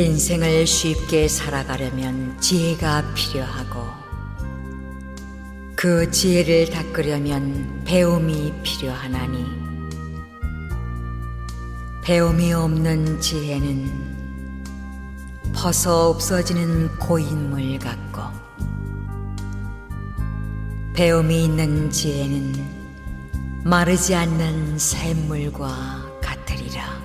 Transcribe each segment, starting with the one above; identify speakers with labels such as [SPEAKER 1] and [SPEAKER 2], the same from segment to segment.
[SPEAKER 1] 인생을 쉽게 살아가려면 지혜가 필요하고 그 지혜를 닦으려면 배움이 필요하나니 배움이 없는 지혜는 벗어 없어지는 고인물 같고 배움이 있는 지혜는 마르지 않는 샘물과 같으리라.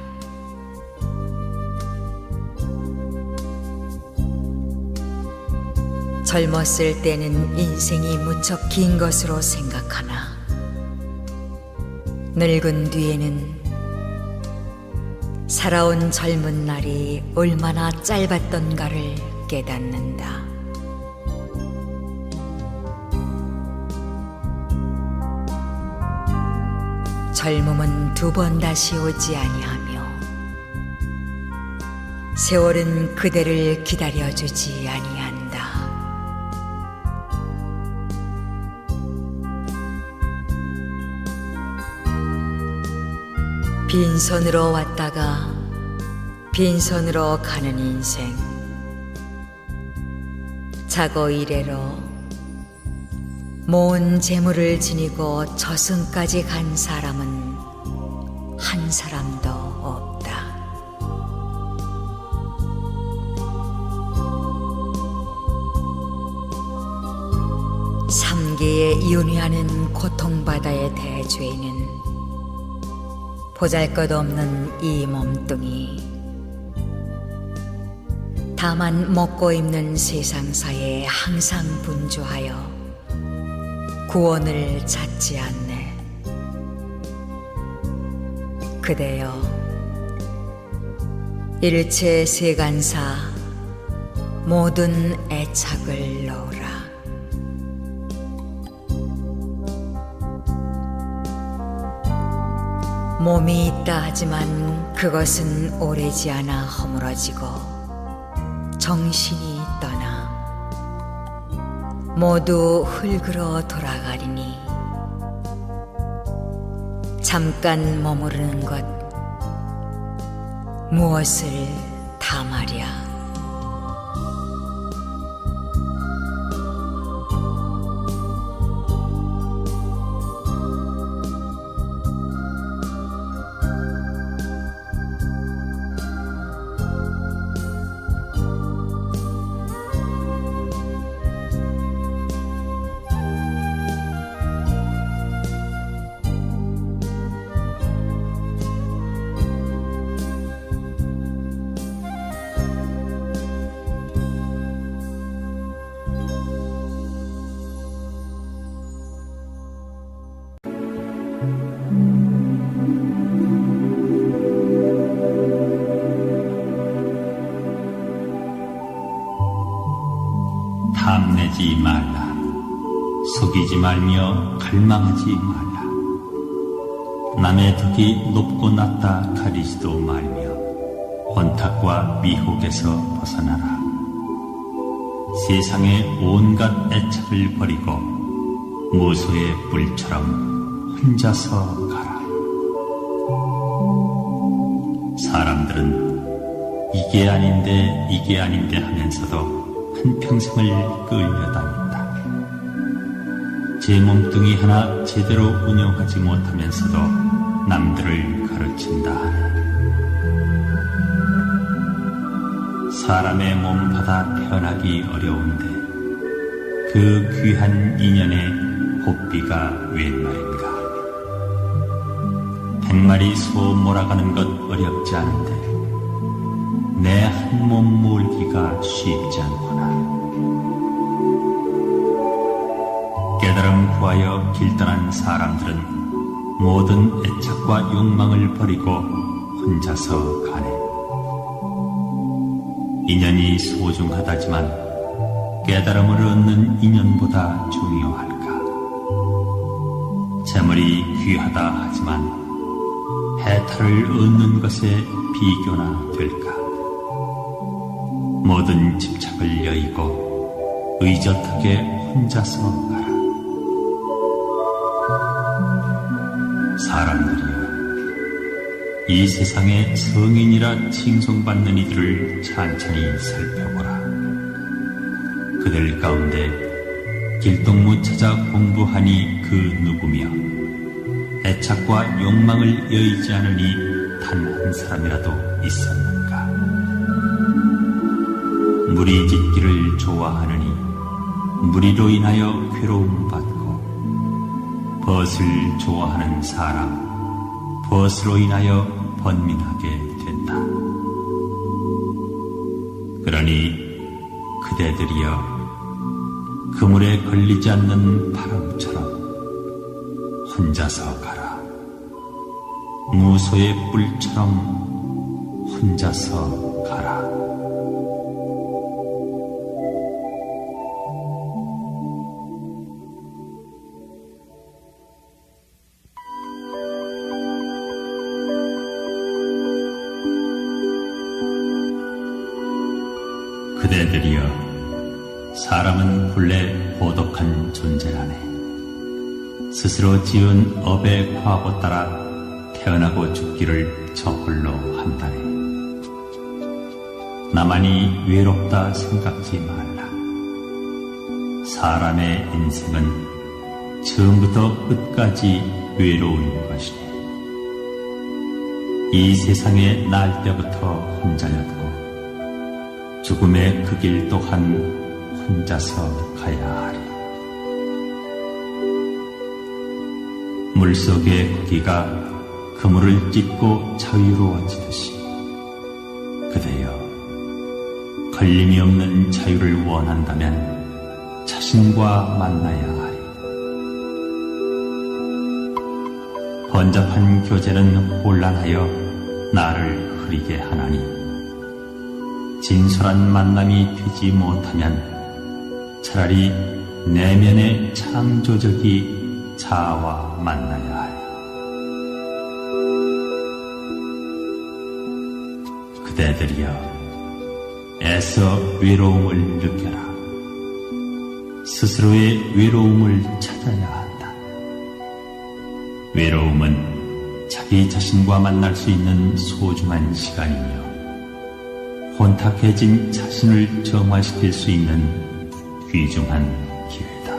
[SPEAKER 1] 젊었을 때는 인생이 무척 긴 것으로 생각하나 늙은 뒤에는 살아온 젊은 날이 얼마나 짧았던가를 깨닫는다. 젊음은 두 번 다시 오지 아니하며 세월은 그대를 기다려주지 아니한다. 빈손으로 왔다가 빈손으로 가는 인생, 자고 이래로 모은 재물을 지니고 저승까지 간 사람은 한 사람도 없다. 삼계에 윤회하는 고통바다의 대죄인은 보잘것없는 이 몸뚱이, 다만 먹고 입는 세상사에 항상 분주하여 구원을 찾지 않네. 그대여, 일체 세간사 모든 애착을 놓으라. 몸이 있다 하지만 그것은 오래지 않아 허물어지고 정신이 떠나 모두 흙으로 돌아가리니 잠깐 머무르는 것 무엇을 담하랴.
[SPEAKER 2] 탐내지 말라. 속이지 말며 갈망하지 말라. 남의 덕이 높고 낮다 가리지도 말며 혼탁과 미혹에서 벗어나라. 세상의 온갖 애착을 버리고 무소의 불처럼 혼자서 가라. 사람들은 이게 아닌데 하면서도 한평생을 끌려다닌다. 제 몸뚱이 하나 제대로 운영하지 못하면서도 남들을 가르친다. 사람의 몸 받아 태어나기 어려운데 그 귀한 인연에 복비가 웬 말인가. 100마리 소 몰아가는 것 어렵지 않은데 내 한 몸 몰기가 쉽지 않구나. 깨달음 구하여 길 떠난 사람들은 모든 애착과 욕망을 버리고 혼자서 가네. 인연이 소중하다지만 깨달음을 얻는 인연보다 중요할까? 재물이 귀하다 하지만 해탈을 얻는 것에 비교나 될까? 모든 집착을 여의고 의젓하게 혼자서 가라. 사람들이여, 이 세상에 성인이라 칭송받는 이들을 찬찬히 살펴보라. 그들 가운데 길동무 찾아 공부하니 그 누구며 애착과 욕망을 여의지 않으니 단 한 사람이라도 있었는가. 무리 짓기를 좋아하느니 무리로 인하여 괴로움을 받고, 벗을 좋아하는 사람 벗으로 인하여 번민하게 된다. 그러니 그대들이여 그물에 걸리지 않는 바람처럼 혼자서 가라. 무소의 뿔처럼 혼자서 가라. 그대들이여 사람은 본래 고독한 존재라네. 스스로 지은 업의 과보 따라 태어나고 죽기를 저홀로 한다네. 나만이 외롭다 생각지 말라. 사람의 인생은 처음부터 끝까지 외로운 것이네. 이 세상에 날 때부터 혼자였고 죽음의 그 길 또한 혼자서 가야 하리. 물속의 고기가 그물을 찢고 자유로워지듯이 그대여 걸림이 없는 자유를 원한다면 자신과 만나야 하리. 번잡한 교제는 혼란하여 나를 흐리게 하나니 진솔한 만남이 되지 못하면 차라리 내면의 창조적이 자아와 만나야 하리. 그대들이여 애써 외로움을 느껴라. 스스로의 외로움을 찾아야 한다. 외로움은 자기 자신과 만날 수 있는 소중한 시간이며 혼탁해진 자신을 정화시킬 수 있는 귀중한 기회다.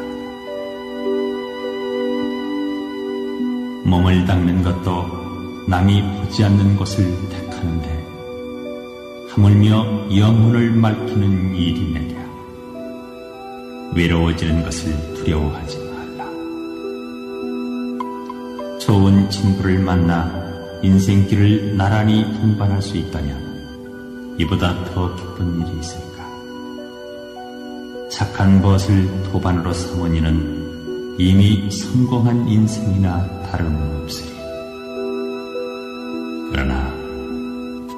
[SPEAKER 2] 몸을 닦는 것도 남이 보지 않는 곳을 택하는데 하물며 영혼을 맑히는 일이내랴. 외로워지는 것을 두려워하지 말라. 좋은 친구를 만나 인생길을 나란히 동반할 수 있다면 이보다 더 기쁜 일이 있을까? 착한 벗을 도반으로 삼은 이는 이미 성공한 인생이나 다름없으리. 그러나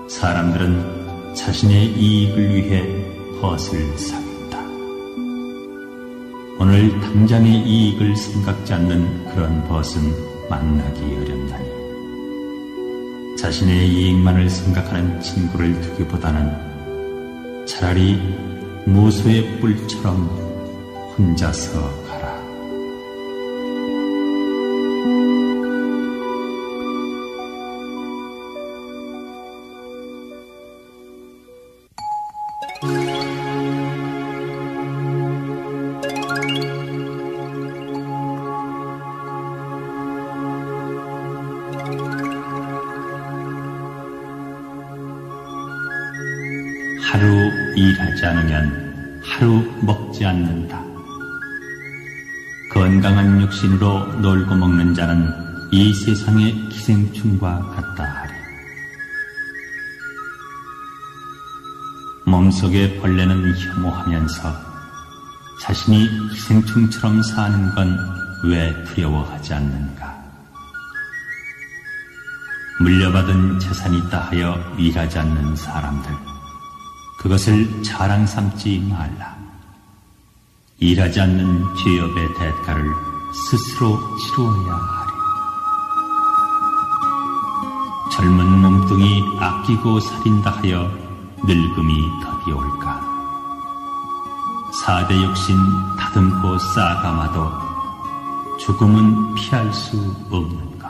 [SPEAKER 2] 사람들은 자신의 이익을 위해 벗을 사귄다. 오늘 당장의 이익을 생각지 않는 그런 벗은 만나기 어렵나니 자신의 이익만을 생각하는 친구를 두기보다는 차라리 무소의 뿔처럼 혼자서 가라. 하루 일하지 않으면 하루 먹지 않는다. 건강한 육신으로 놀고 먹는 자는 이 세상의 기생충과 같다 하리. 몸속의 벌레는 혐오하면서 자신이 기생충처럼 사는 건 왜 두려워하지 않는가? 물려받은 재산이 있다 하여 일하지 않는 사람들, 그것을 자랑 삼지 말라. 일하지 않는 죄업의 대가를 스스로 치루어야 하리. 젊은 몸뚱이 아끼고 살인다 하여 늙음이 더디 올까? 4대 욕심 다듬고 싸감아도 죽음은 피할 수 없는 것.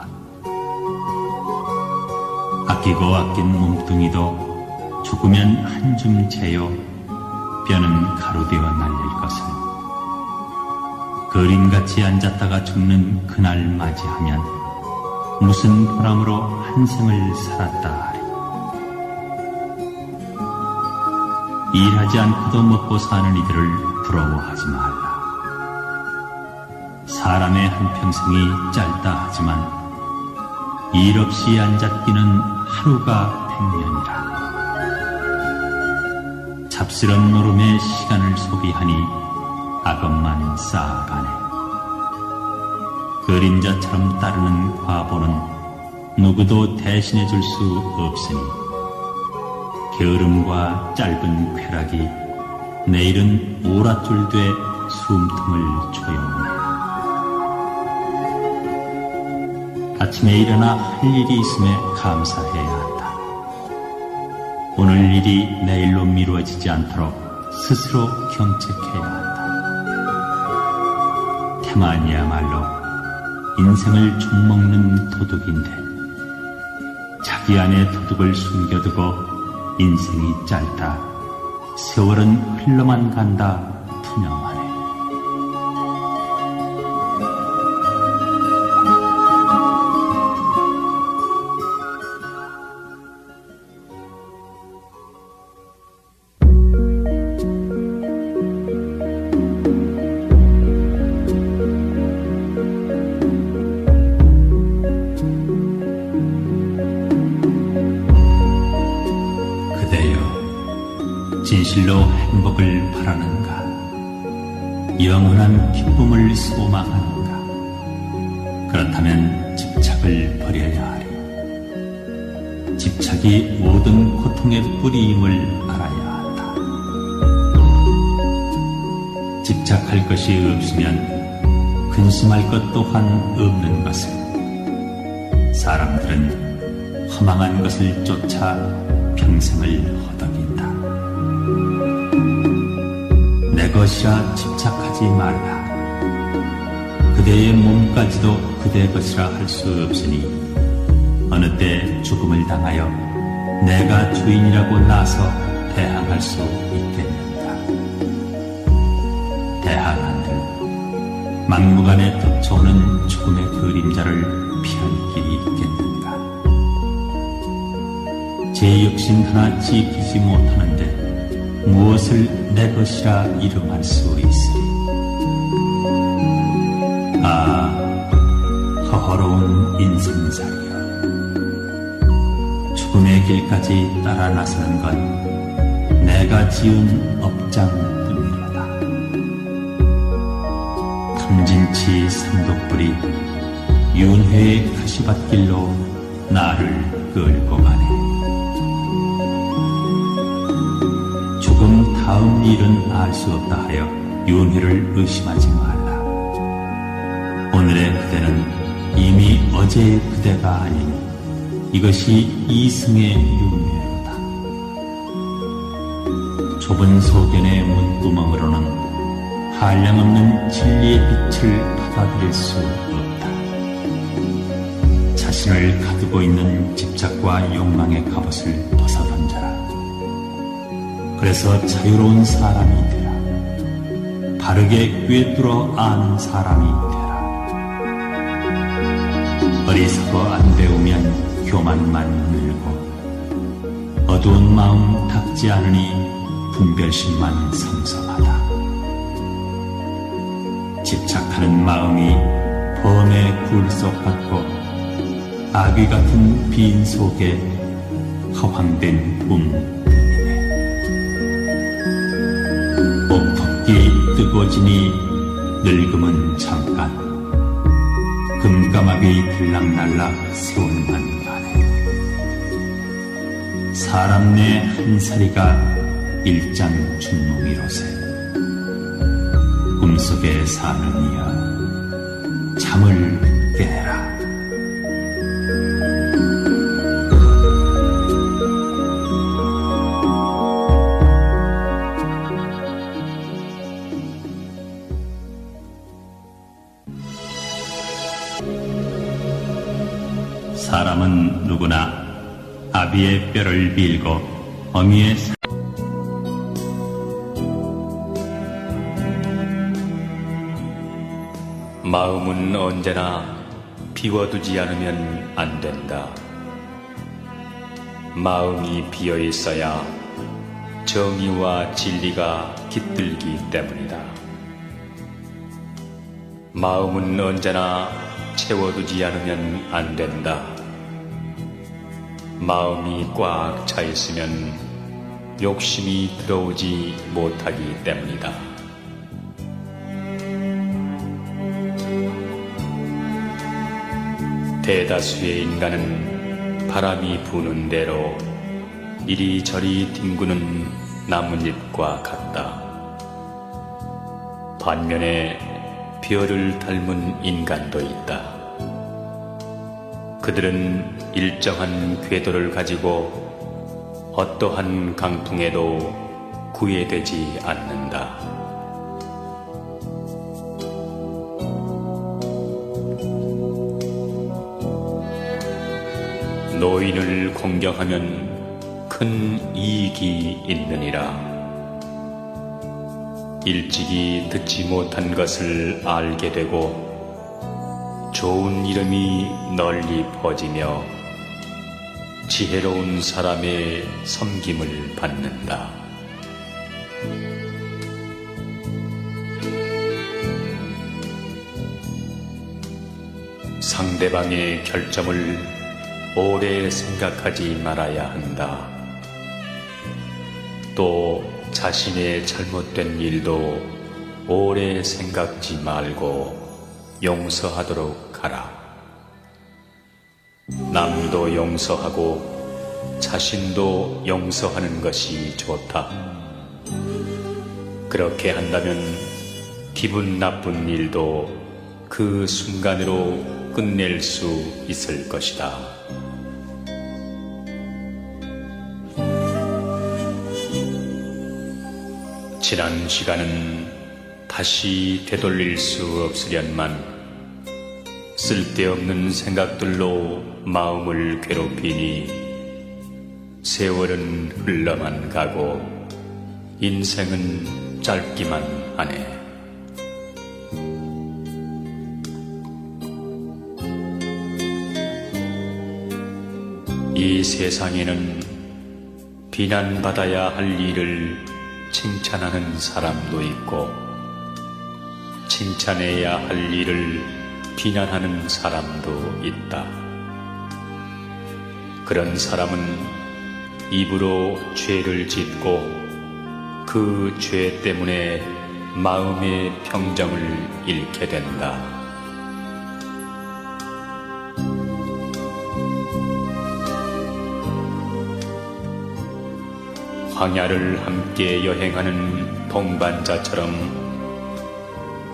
[SPEAKER 2] 아끼고 아낀 몸뚱이도 죽으면 한 줌 재요 뼈는 가루되어 날릴 것을 그림같이 앉았다가 죽는 그날 맞이하면 무슨 보람으로 한 생을 살았다 하리. 일하지 않고도 먹고 사는 이들을 부러워하지 말라. 사람의 한평생이 짧다 하지만 일 없이 앉아 뛰는 하루가 100년이라. 잡스런 노름에 시간을 소비하니 악업만 쌓아가네. 그림자처럼 따르는 과보는 누구도 대신해 줄 수 없으니 게으름과 짧은 쾌락이 내일은 오랏줄 돼 숨통을 조여오네. 아침에 일어나 할 일이 있음에 감사해야 한다. 오늘 일이 내일로 미루어지지 않도록 스스로 경책해야 한다. 태만이야말로 인생을 좀먹는 도둑인데 자기 안에 도둑을 숨겨두고 인생이 짧다, 세월은 흘러만 간다 투명하네. 진실로 행복을 바라는가? 영원한 기쁨을 소망하는가? 그렇다면 집착을 버려야 하리. 집착이 모든 고통의 뿌리임을 알아야 한다. 집착할 것이 없으면 근심할 것 또한 없는 것을. 사람들은 허망한 것을 쫓아 평생을 허덕인다. 내 것이라 집착하지 말라. 그대의 몸까지도 그대 것이라 할 수 없으니 어느 때 죽음을 당하여 내가 주인이라고 나서 대항할 수 있겠는가. 대항한들 막무가내 덮쳐오는 죽음의 그림자를 피할 길이 있겠는가. 제 욕심 하나 지키지 못하는데 무엇을 내 것이라 이름할 수 있으리. 아, 허허로운 인생살이여. 죽음의 길까지 따라 나서는 건 내가 지은 업장뿐이로다. 탐진치 삼독불이 윤회의 가시밭길로 나를 끌고 가네. 다음 일은 알 수 없다 하여 윤회를 의심하지 말라. 오늘의 그대는 이미 어제의 그대가 아니니 이것이 이승의 윤회로다. 좁은 소견의 문구멍으로는 한량없는 진리의 빛을 받아들일 수 없다. 자신을 가두고 있는 집착과 욕망의 갑옷을 벗어던져라. 그래서 자유로운 사람이 되라. 바르게 꿰뚫어 아는 사람이 되라. 어리석어 안 배우면 교만만 늘고 어두운 마음 닦지 않으니 분별심만 성성하다. 집착하는 마음이 범의 굴속 같고 아귀 같은 빈 속에 허황된 꿈. 옥토끼 뜨거지니 늙음은 잠깐. 금까마귀 들락날락 세월만 가네. 사람 내 한 사리가 일장 춘몽이로세. 꿈속에 사는 이여 잠을 깨라. 사람은 누구나 아비의 뼈를 빌고 어미의
[SPEAKER 3] 마음은 언제나 비워두지 않으면 안 된다. 마음이 비어 있어야 정의와 진리가 깃들기 때문이다. 마음은 언제나 채워두지 않으면 안 된다. 마음이 꽉 차 있으면 욕심이 들어오지 못하기 때문이다. 대다수의 인간은 바람이 부는 대로 이리저리 뒹구는 나뭇잎과 같다. 반면에 별을 닮은 인간도 있다. 그들은 일정한 궤도를 가지고 어떠한 강풍에도 구애되지 않는다. 노인을 공경하면 큰 이익이 있느니라. 일찍이 듣지 못한 것을 알게 되고 좋은 이름이 널리 퍼지며 지혜로운 사람의 섬김을 받는다. 상대방의 결점을 오래 생각하지 말아야 한다. 또 자신의 잘못된 일도 오래 생각지 말고 용서하도록 하라. 남도 용서하고 자신도 용서하는 것이 좋다. 그렇게 한다면 기분 나쁜 일도 그 순간으로 끝낼 수 있을 것이다. 지난 시간은 다시 되돌릴 수 없으련만 쓸데없는 생각들로 마음을 괴롭히니 세월은 흘러만 가고 인생은 짧기만 하네. 이 세상에는 비난받아야 할 일을 칭찬하는 사람도 있고 칭찬해야 할 일을 비난하는 사람도 있다. 그런 사람은 입으로 죄를 짓고 그 죄 때문에 마음의 평정을 잃게 된다. 황야를 함께 여행하는 동반자처럼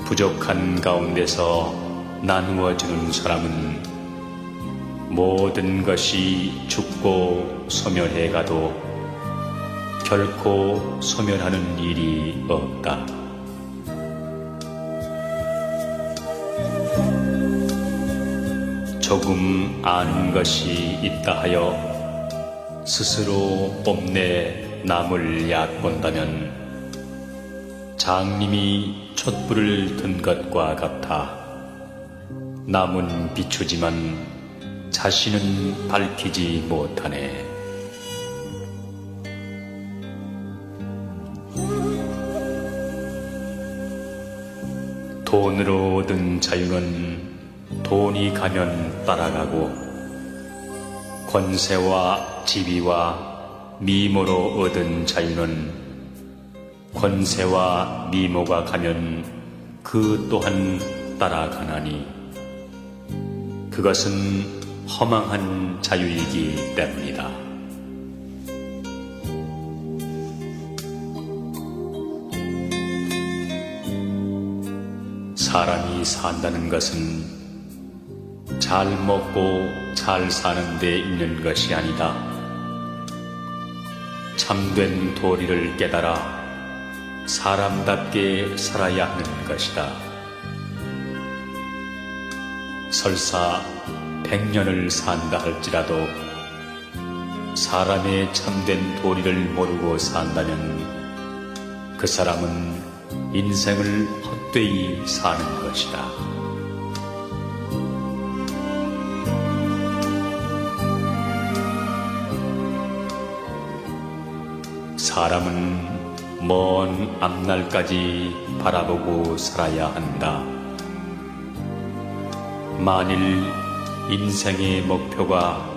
[SPEAKER 3] 부족한 가운데서 나누어주는 사람은 모든 것이 죽고 소멸해가도 결코 소멸하는 일이 없다. 조금 아는 것이 있다 하여 스스로 뽐내 남을 얕본다면 장님이 촛불을 든 것과 같아 남은 비추지만 자신은 밝히지 못하네. 돈으로 얻은 자유는 돈이 가면 따라가고 권세와 지위와 미모로 얻은 자유는 권세와 미모가 가면 그 또한 따라가나니 그것은 허망한 자유이기 때문이다. 사람이 산다는 것은 잘 먹고 잘 사는 데 있는 것이 아니다. 참된 도리를 깨달아 사람답게 살아야 하는 것이다. 설사 100년을 산다 할지라도 사람의 참된 도리를 모르고 산다면 그 사람은 인생을 헛되이 사는 것이다. 사람은 먼 앞날까지 바라보고 살아야 한다. 만일 인생의 목표가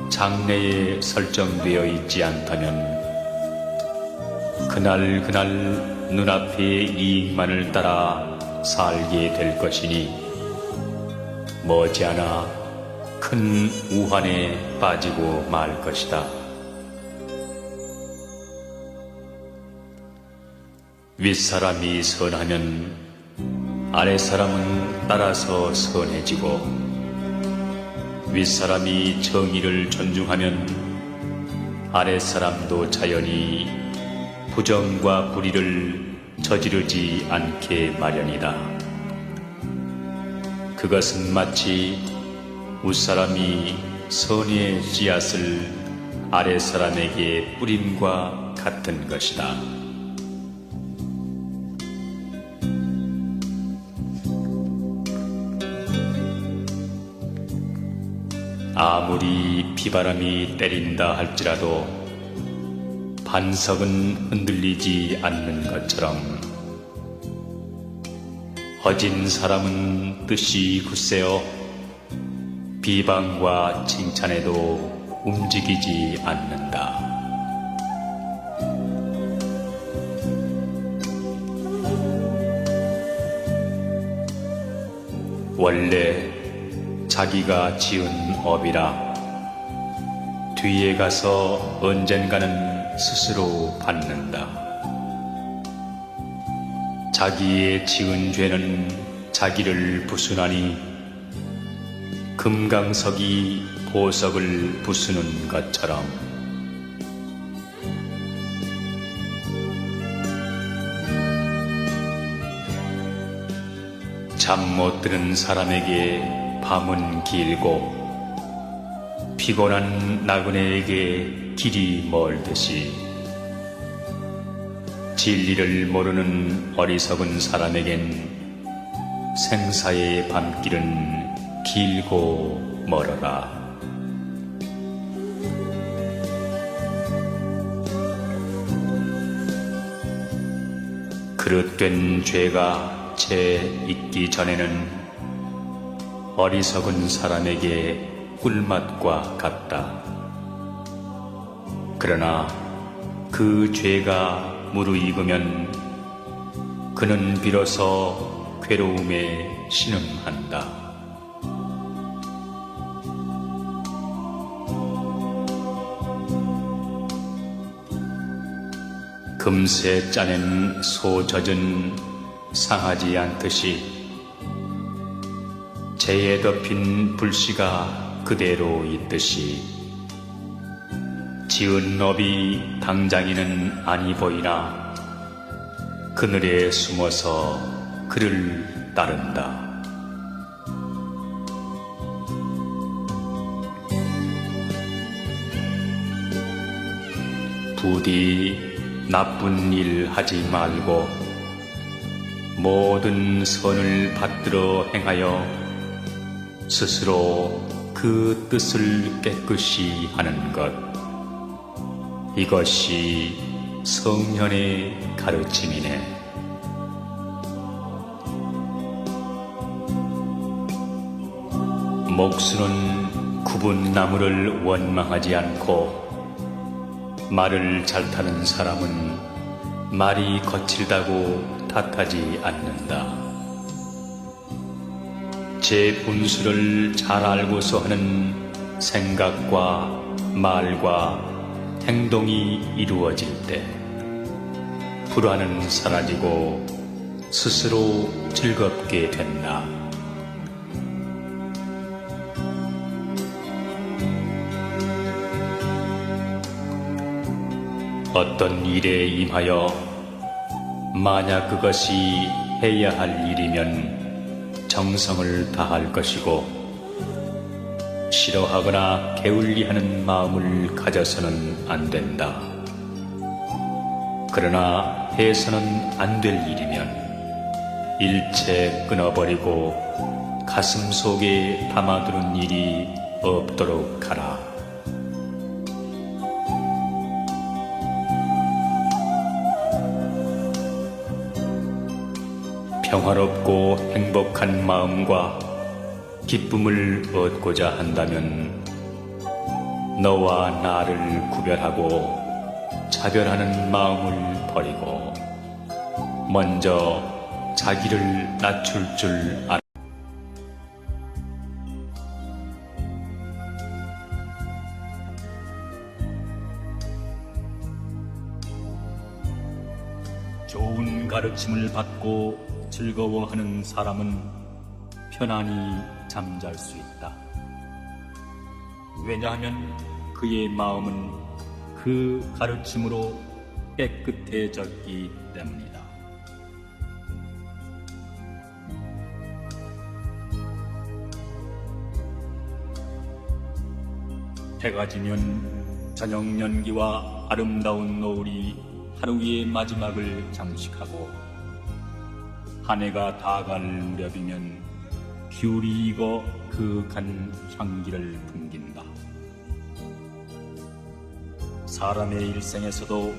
[SPEAKER 3] 장래에 설정되어 있지 않다면 그날 눈앞의 이익만을 따라 살게 될 것이니 머지않아 큰 우환에 빠지고 말 것이다. 윗사람이 선하면 아랫사람은 따라서 선해지고 윗사람이 정의를 존중하면 아랫사람도 자연히 부정과 불의를 저지르지 않게 마련이다. 그것은 마치 윗사람이 선의 씨앗을 아랫사람에게 뿌림과 같은 것이다. 아무리 비바람이 때린다 할지라도 반석은 흔들리지 않는 것처럼 허진 사람은 뜻이 굳세어 비방과 칭찬에도 움직이지 않는다. 원래 자기가 지은 업이라 뒤에 가서 언젠가는 스스로 받는다. 자기의 지은 죄는 자기를 부수나니 금강석이 보석을 부수는 것처럼 잠 못 드는 사람에게 밤은 길고 피곤한 나그네에게 길이 멀듯이 진리를 모르는 어리석은 사람에겐 생사의 밤길은 길고 멀어라. 그릇된 죄가 채 있기 전에는 어리석은 사람에게 꿀맛과 같다. 그러나 그 죄가 무르익으면 그는 비로소 괴로움에 신음한다. 금세 짜낸 소 젖은 상하지 않듯이 재에 덮인 불씨가 그대로 있듯이 지은 업이 당장에는 아니 보이나 그늘에 숨어서 그를 따른다. 부디 나쁜 일 하지 말고 모든 선을 받들어 행하여 스스로 그 뜻을 깨끗이 하는 것, 이것이 성현의 가르침이네. 목수는 굽은 나무를 원망하지 않고 말을 잘 타는 사람은 말이 거칠다고 탓하지 않는다. 제 분수를 잘 알고서 하는 생각과 말과 행동이 이루어질 때 불안은 사라지고 스스로 즐겁게 된다. 어떤 일에 임하여 만약 그것이 해야 할 일이면 정성을 다할 것이고 싫어하거나 게을리하는 마음을 가져서는 안 된다. 그러나 해서는 안 될 일이면 일체 끊어버리고 가슴 속에 담아두는 일이 없도록 하라. 평화롭고 행복한 마음과 기쁨을 얻고자 한다면 너와 나를 구별하고 차별하는 마음을 버리고 먼저 자기를 낮출 줄 알아. 좋은 가르침을 받고 즐거워하는 사람은 편안히 잠잘 수 있다. 왜냐하면 그의 마음은 그 가르침으로 깨끗해졌기 때문이다. 해가 지면 저녁 연기와 아름다운 노을이 하루의 마지막을 장식하고 한 해가 다갈 무렵이면 귤이 익어 그윽한 향기를 풍긴다. 사람의 일생에서도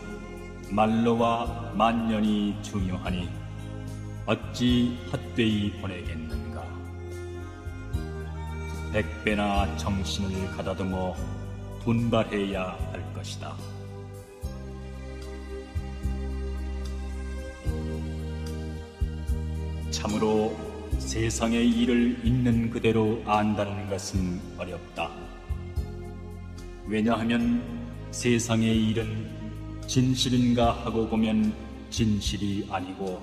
[SPEAKER 3] 만로와 만년이 중요하니 어찌 헛되이 보내겠는가. 100배나 정신을 가다듬어 분발해야 할 것이다. 참으로 세상의 일을 있는 그대로 안다는 것은 어렵다. 왜냐하면 세상의 일은 진실인가 하고 보면 진실이 아니고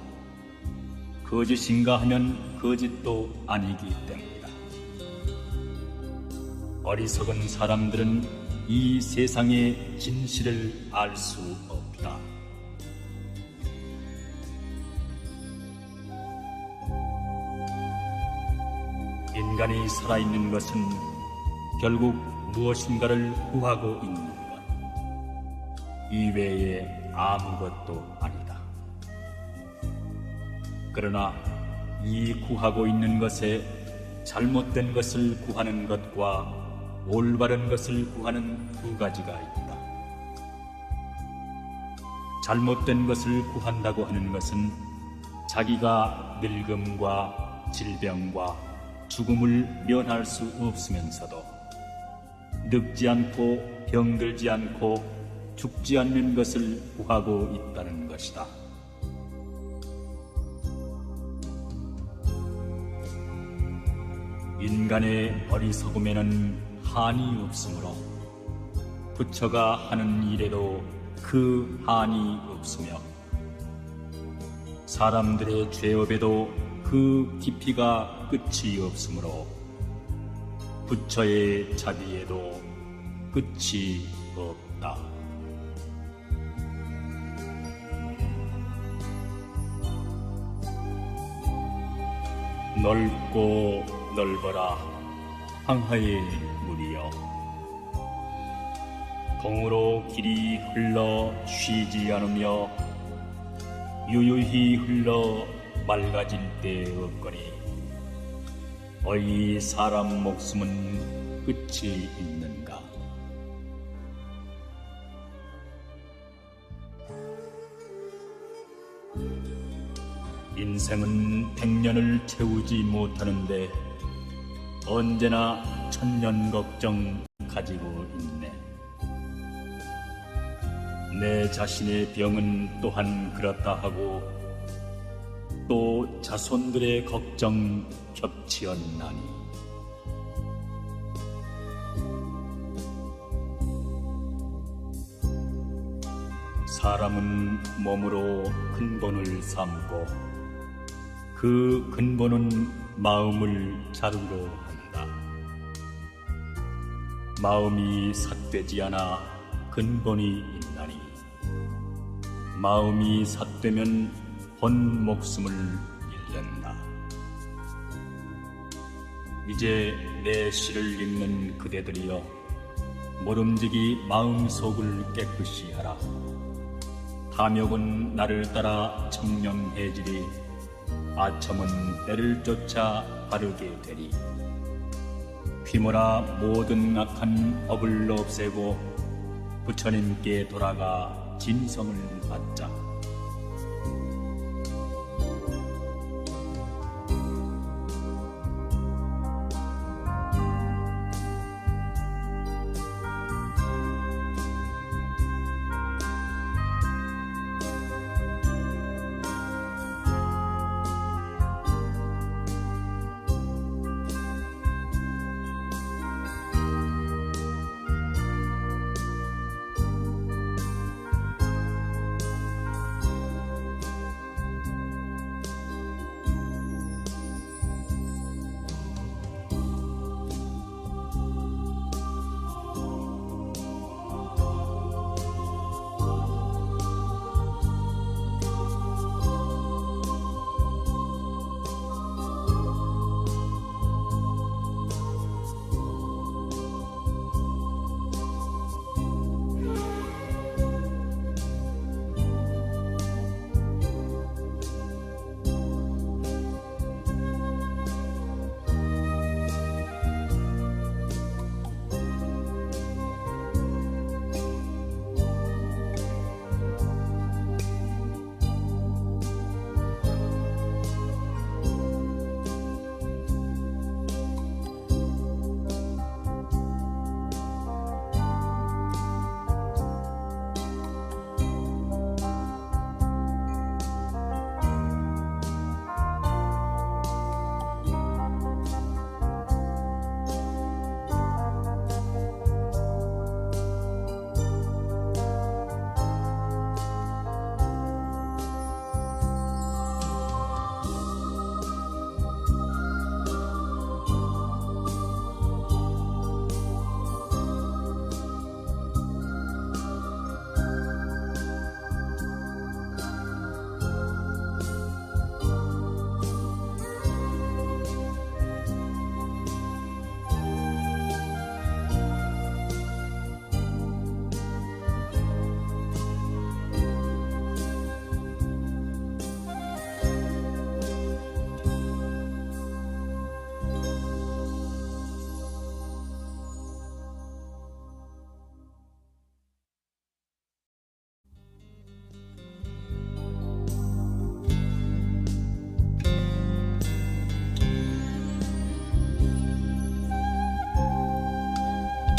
[SPEAKER 3] 거짓인가 하면 거짓도 아니기 때문이다. 어리석은 사람들은 이 세상의 진실을 알 수 없다. 인간이 살아있는 것은 결국 무엇인가를 구하고 있는 것 이외에 아무것도 아니다. 그러나 이 구하고 있는 것에 잘못된 것을 구하는 것과 올바른 것을 구하는 두 가지가 있다. 잘못된 것을 구한다고 하는 것은 자기가 늙음과 질병과 죽음을 면할 수 없으면서도 늙지 않고 병들지 않고 죽지 않는 것을 구하고 있다는 것이다. 인간의 어리석음에는 한이 없으므로 부처가 하는 일에도 그 한이 없으며 사람들의 죄업에도 그 깊이가 끝이 없으므로 부처의 자비에도 끝이 없다. 넓고 넓어라 황하의 물이여, 동으로 길이 흘러 쉬지 않으며 유유히 흘러 맑아질 때 없거니 어이 사람 목숨은 끝이 있는가. 인생은 100년을 채우지 못하는데 언제나 1000년 걱정 가지고 있네. 내 자신의 병은 또한 그렇다 하고 또 자손들의 걱정 겹치었나니 사람은 몸으로 근본을 삼고 그 근본은 마음을 자루로 한다. 마음이 삿되지 않아 근본이 있나니 마음이 삿되면 본 목숨을 잃는다. 이제 내 시를 읽는 그대들이여 모름지기 마음속을 깨끗이 하라. 탐욕은 나를 따라 청명해지리 아첨은 때를 쫓아 바르게 되리. 휘몰아 모든 악한 법을 없애고 부처님께 돌아가 진성을 받자.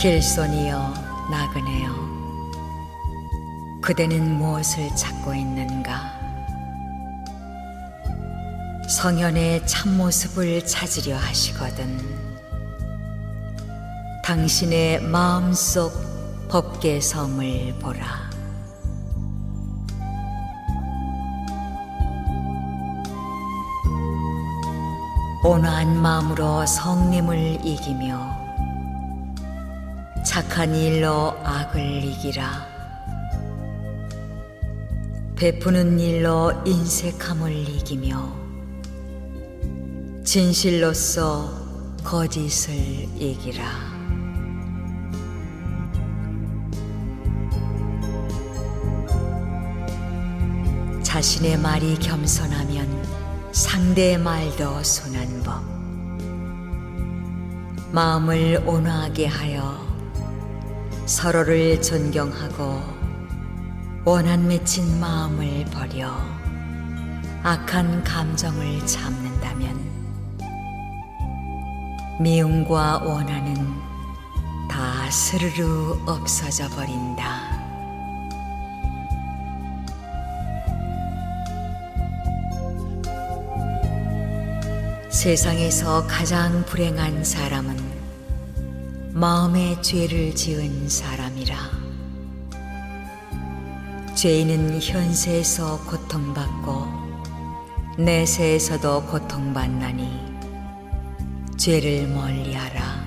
[SPEAKER 1] 길손이여 나그네여 그대는 무엇을 찾고 있는가? 성현의 참모습을 찾으려 하시거든 당신의 마음속 법계성을 보라. 온화한 마음으로 성님을 이기며 착한 일로 악을 이기라. 베푸는 일로 인색함을 이기며 진실로서 거짓을 이기라. 자신의 말이 겸손하면 상대의 말도 순한 법. 마음을 온화하게 하여 서로를 존경하고 원한 맺힌 마음을 버려 악한 감정을 참는다면 미움과 원한은 다 스르르 없어져 버린다. 세상에서 가장 불행한 사람은 마음에 죄를 지은 사람이라. 죄인은 현세에서 고통받고 내세에서도 고통받나니 죄를 멀리하라.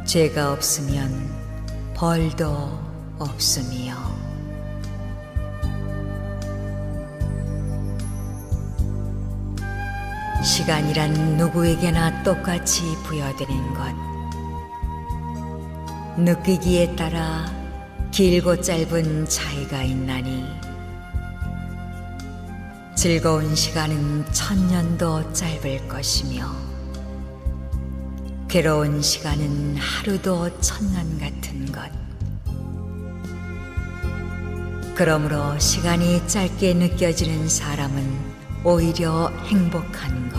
[SPEAKER 1] 죄가 없으면 벌도 없음이요. 시간이란 누구에게나 똑같이 부여되는 것. 느끼기에 따라 길고 짧은 차이가 있나니 즐거운 시간은 1000년도 짧을 것이며 괴로운 시간은 하루도 1000년 같은 것. 그러므로 시간이 짧게 느껴지는 사람은 오히려 행복한 것.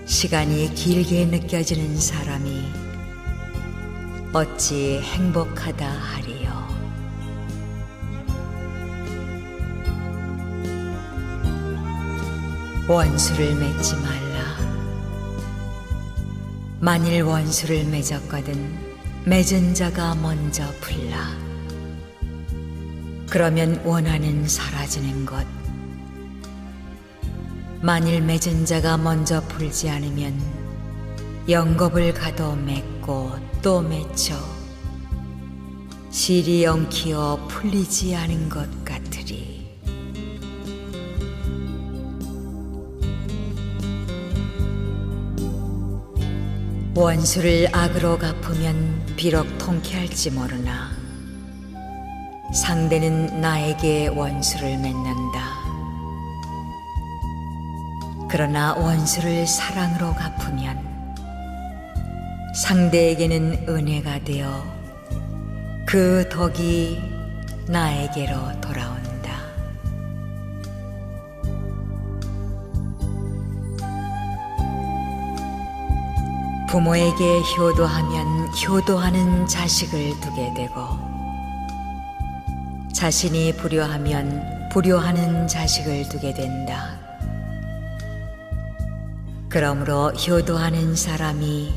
[SPEAKER 1] 시간이 길게 느껴지는 사람이 어찌 행복하다 하리요. 원수를 맺지 말라. 만일 원수를 맺었거든 맺은 자가 먼저 풀라. 그러면 원한은 사라지는 것. 만일 맺은 자가 먼저 풀지 않으면 영겁을 가도 맺고 또 맺혀 실이 엉키어 풀리지 않은 것 같으리. 원수를 악으로 갚으면 비록 통쾌할지 모르나 상대는 나에게 원수를 맺는다. 그러나 원수를 사랑으로 갚으면 상대에게는 은혜가 되어 그 덕이 나에게로 돌아온다. 부모에게 효도하면 효도하는 자식을 두게 되고 자신이 불효하면 불효하는 자식을 두게 된다. 그러므로 효도하는 사람이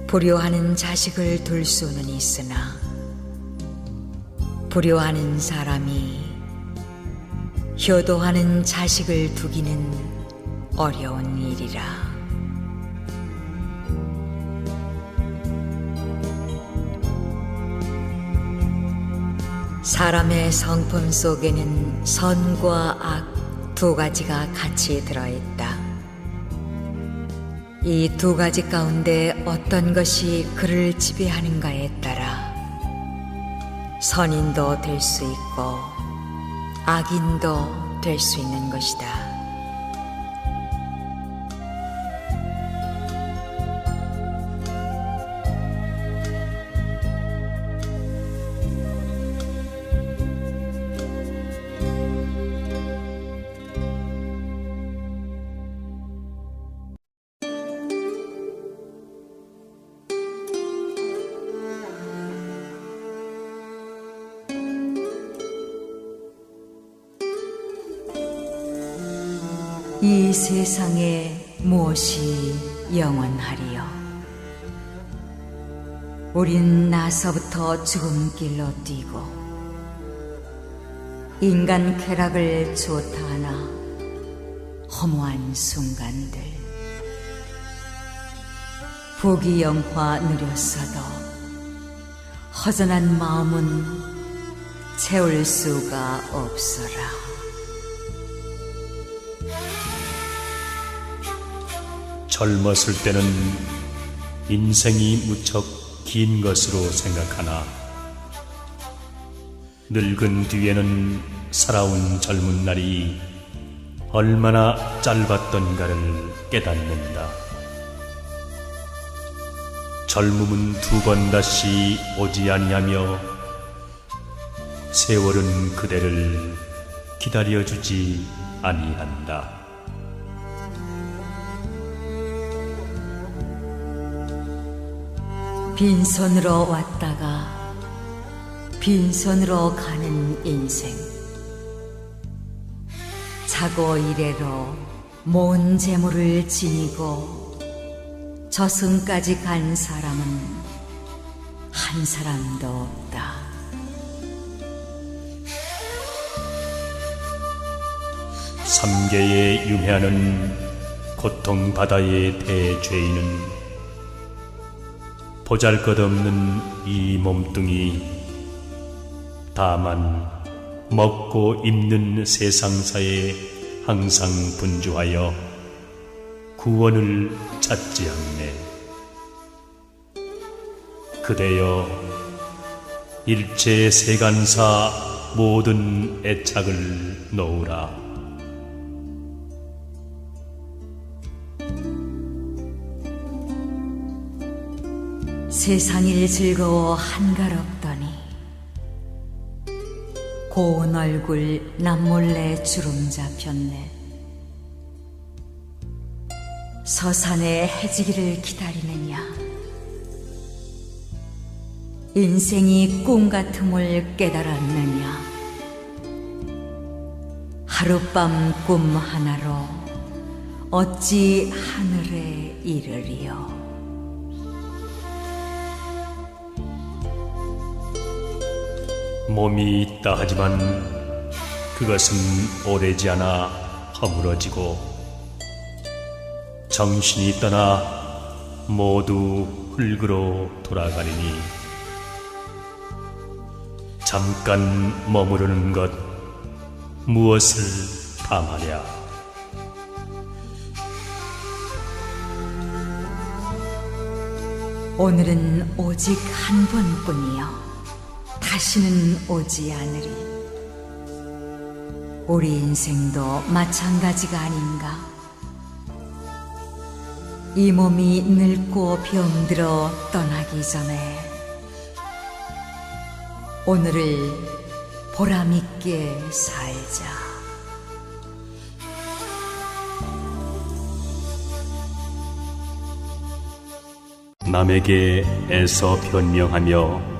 [SPEAKER 1] 불효하는 자식을 둘 수는 있으나 불효하는 사람이 효도하는 자식을 두기는 어려운 일이라. 사람의 성품 속에는 선과 악 두 가지가 같이 들어있다. 이 두 가지 가운데 어떤 것이 그를 지배하는가에 따라 선인도 될 수 있고 악인도 될 수 있는 것이다. 이 세상에 무엇이 영원하리요? 우린 나서부터 죽음길로 뛰고 인간 쾌락을 좋다 하나 허무한 순간들. 부귀영화 누렸어도 허전한 마음은 채울 수가 없어라.
[SPEAKER 4] 젊었을 때는 인생이 무척 긴 것으로 생각하나 늙은 뒤에는 살아온 젊은 날이 얼마나 짧았던가를 깨닫는다. 젊음은 두 번 다시 오지 아니하며 세월은 그대를 기다려주지 아니한다.
[SPEAKER 1] 빈손으로 왔다가 빈손으로 가는 인생. 자고 이래로 모은 재물을 지니고 저승까지 간 사람은 한 사람도 없다.
[SPEAKER 4] 삼계에 유해하는 고통바다의 대죄인은 보잘것없는 이 몸뚱이 다만 먹고 입는 세상사의 항상 분주하여 구원을 찾지 않네. 그대여 일체의 세간사 모든 애착을 놓으라.
[SPEAKER 1] 세상일 즐거워 한가롭더니 고운 얼굴 남몰래 주름 잡혔네. 서산에 해지기를 기다리느냐, 인생이 꿈 같음을 깨달았느냐. 하룻밤 꿈 하나로 어찌 하늘에 이르리요.
[SPEAKER 4] 몸이 있다 하지만 그것은 오래지 않아 허물어지고, 정신이 떠나 모두 흙으로 돌아가리니 잠깐 머무르는 것 무엇을 담하랴.
[SPEAKER 1] 오늘은 오직 한 번뿐이요 다시는 오지 않으리. 우리 인생도 마찬가지가 아닌가. 이 몸이 늙고 병들어 떠나기 전에 오늘을 보람있게 살자.
[SPEAKER 4] 남에게 애써 변명하며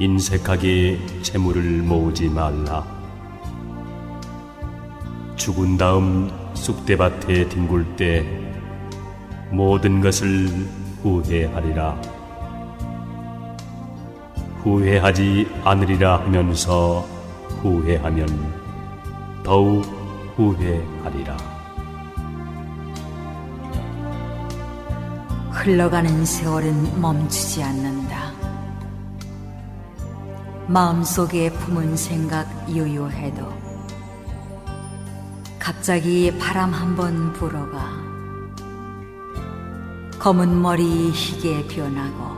[SPEAKER 4] 인색하게 재물을 모으지 말라. 죽은 다음 쑥대밭에 뒹굴 때 모든 것을 후회하리라. 후회하지 않으리라 하면서 후회하면 더욱 후회하리라.
[SPEAKER 1] 흘러가는 세월은 멈추지 않는다. 마음속에 품은 생각 유효해도 갑자기 바람 한번 불어가 검은 머리 희게 변하고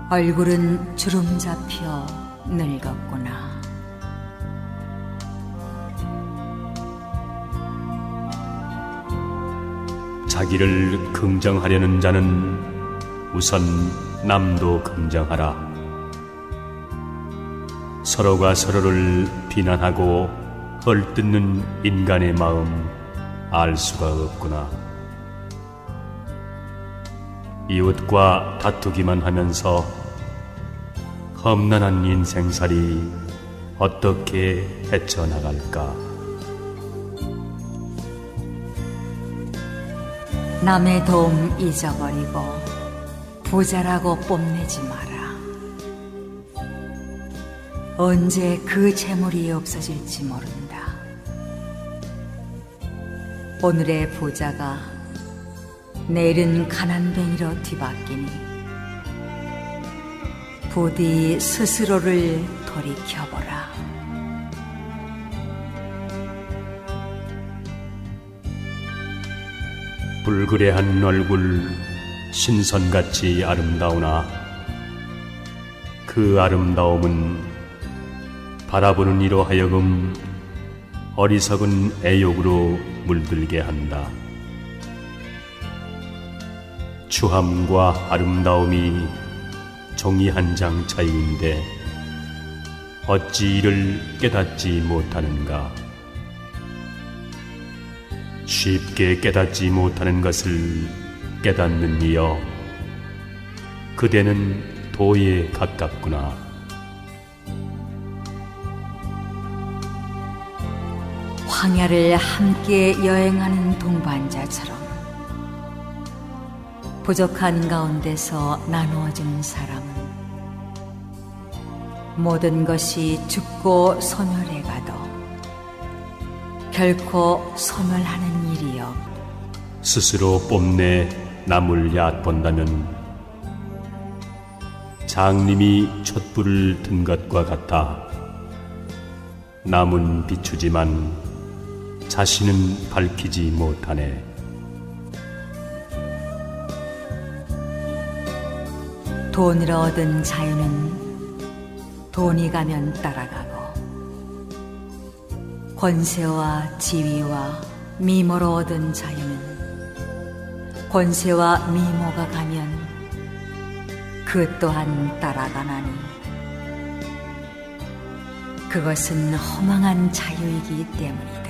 [SPEAKER 1] 얼굴은 주름 잡혀 늙었구나.
[SPEAKER 4] 자기를 긍정하려는 자는 우선 남도 긍정하라. 서로가 서로를 비난하고 헐뜯는 인간의 마음 알 수가 없구나. 이웃과 다투기만 하면서 험난한 인생살이 어떻게 헤쳐나갈까.
[SPEAKER 1] 남의 도움 잊어버리고 부자라고 뽐내지 마라. 언제 그 재물이 없어질지 모른다. 오늘의 부자가 내일은 가난뱅이로 뒤바뀌니 부디 스스로를 돌이켜보라.
[SPEAKER 4] 불그레한 얼굴 신선같이 아름다우나 그 아름다움은 바라보는 이로 하여금 어리석은 애욕으로 물들게 한다. 추함과 아름다움이 종이 한 장 차이인데 어찌 이를 깨닫지 못하는가. 쉽게 깨닫지 못하는 것을 깨닫는 이여, 그대는 도에 가깝구나.
[SPEAKER 1] 황야를 함께 여행하는 동반자처럼 부족한 가운데서 나누어진 사람은 모든 것이 죽고 소멸해 가도 결코 소멸하는 일이 없.
[SPEAKER 4] 스스로 뽐내 남을 얕본다면 장님이 촛불을 든 것과 같아. 남은 비추지만 자신은 밝히지 못하네.
[SPEAKER 1] 돈을 얻은 자유는 돈이 가면 따라가고, 권세와 지위와 미모로 얻은 자유는 권세와 미모가 가면 그 또한 따라가나니, 그것은 허망한 자유이기 때문이다.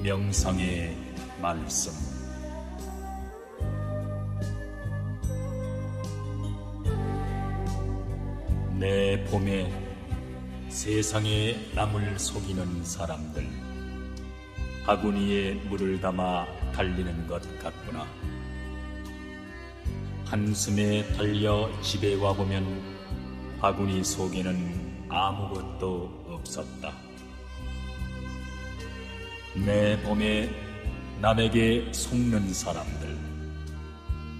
[SPEAKER 3] 명상의 말씀. 내 봄에 세상에 남을 속이는 사람들, 바구니에 물을 담아 달리는 것 같구나. 한숨에 달려 집에 와보면 바구니 속에는 아무것도 없었다. 내 봄에 남에게 속는 사람들,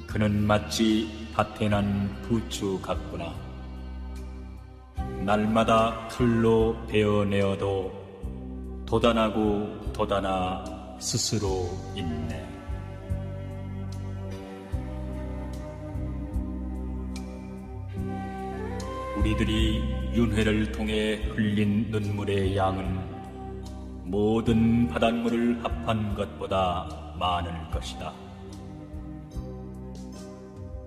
[SPEAKER 3] 그는 마치 밭에 난 부추 같구나. 날마다 칼로 베어내어도 도단하고 도단하 스스로 있네. 우리들이 윤회를 통해 흘린 눈물의 양은 모든 바닷물을 합한 것보다 많을 것이다.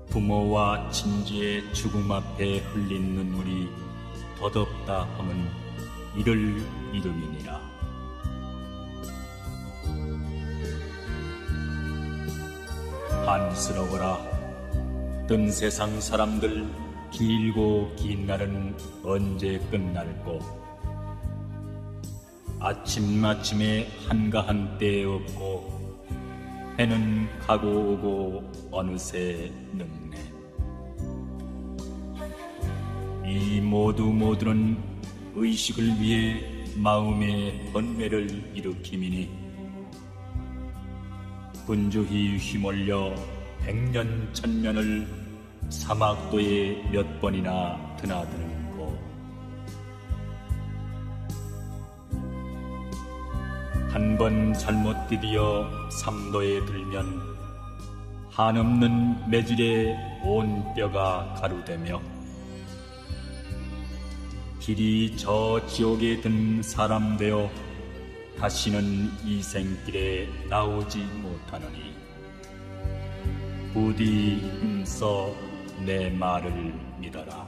[SPEAKER 3] 부모와 친지의 죽음 앞에 흘린 눈물이 더덥다 함은 이를 이름이니라. 안쓰러워라. 뜬 세상 사람들, 길고 긴 날은 언제 끝날꼬. 아침마침에 한가한 때 없고, 해는 가고 오고 어느새 늙네. 이 모두는 의식을 위해 마음의 번뇌를 일으킴이니, 분주히 휘몰려 백년 천년을 사막도에 몇 번이나 드나드는 고, 한 번 잘못 디디어 삼도에 들면 한없는 매질에 온 뼈가 가루되며, 길이 저 지옥에 든 사람 되어 다시는 이 생길에 나오지 못하노니, 부디 힘써 내 말을 믿어라.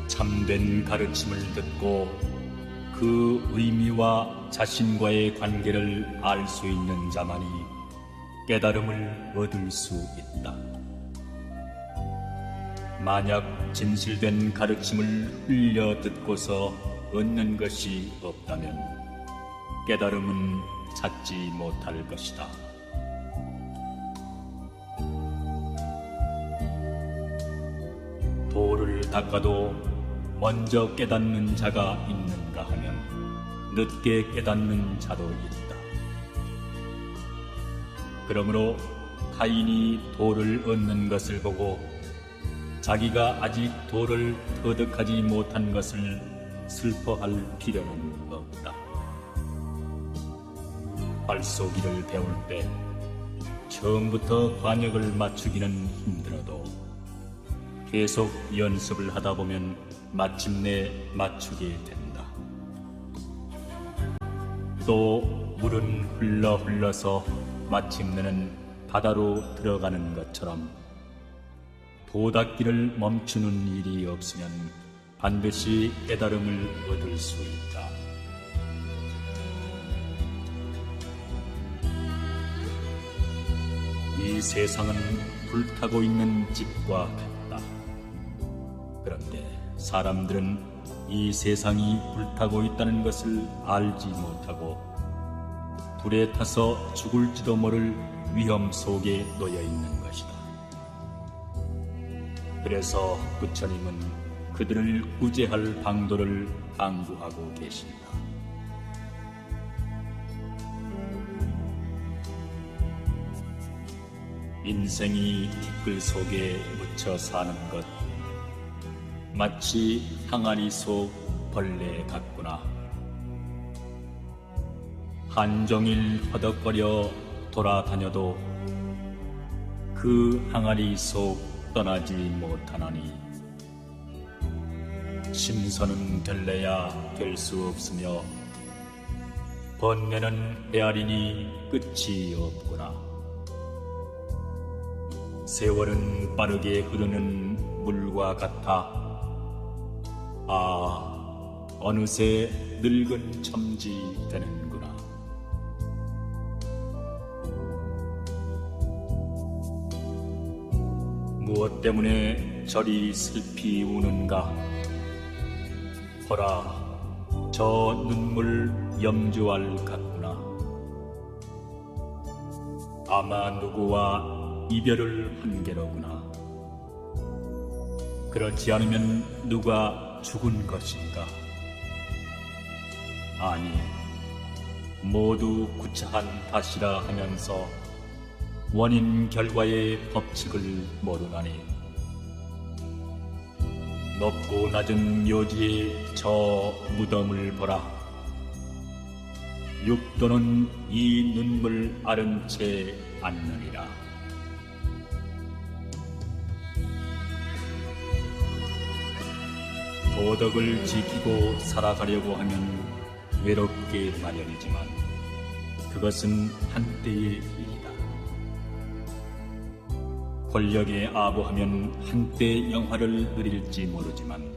[SPEAKER 3] 참된 가르침을 듣고 그 의미와 자신과의 관계를 알 수 있는 자만이 깨달음을 얻을 수 있다. 만약 진실된 가르침을 흘려 듣고서 얻는 것이 없다면 깨달음은 찾지 못할 것이다. 돌을 닦아도 먼저 깨닫는 자가 있는가 하면 늦게 깨닫는 자도 있다. 그러므로 타인이 돌을 얻는 것을 보고 자기가 아직 돌을 터득하지 못한 것을 슬퍼할 필요는 없다. 발쏘기를 배울 때 처음부터 관역을 맞추기는 힘들어도 계속 연습을 하다 보면 마침내 맞추게 된다. 또 물은 흘러서 마침내는 바다로 들어가는 것처럼 도닦기를 멈추는 일이 없으면 반드시 깨달음을 얻을 수 있다. 이 세상은 불타고 있는 집과 같다. 그런데 사람들은 이 세상이 불타고 있다는 것을 알지 못하고 불에 타서 죽을지도 모를 위험 속에 놓여 있는 것이다. 그래서 부처님은 그들을 구제할 방도를 당부하고 계신다. 인생이 티끌 속에 묻혀 사는 것, 마치 항아리 속 벌레 같구나. 한종일 허덕거려 돌아다녀도 그 항아리 속 떠나지 못하나니 심선은 될래야 될 수 없으며 번뇌는 헤아리니 끝이 없구나. 세월은 빠르게 흐르는 물과 같아 어느새 늙은 첨지 되는구나. 무엇 때문에 저리 슬피 우는가? 보라, 저 눈물 염주알 같구나. 아마 누구와 이별을 한 게로구나. 그렇지 않으면 누가 죽은 것인가? 아니, 모두 구차한 탓이라 하면서 원인 결과의 법칙을 모르나니 높고 낮은 묘지의 저 무덤을 보라. 육도는 이 눈물 아른 채 앉느니라. 도덕을 지키고 살아가려고 하면 외롭게 마련이지만 그것은 한때의 일이다. 권력에 아부하면 한때 영화를 누릴지 모르지만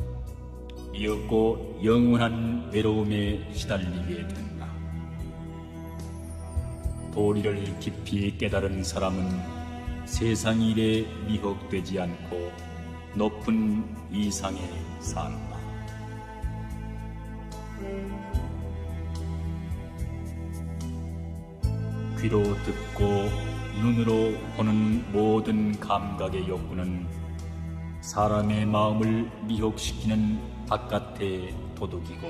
[SPEAKER 3] 이윽고 영원한 외로움에 시달리게 된다. 도리를 깊이 깨달은 사람은 세상 일에 미혹되지 않고 높은 이상에 산다. 귀로 듣고 눈으로 보는 모든 감각의 욕구는 사람의 마음을 미혹시키는 바깥의 도둑이고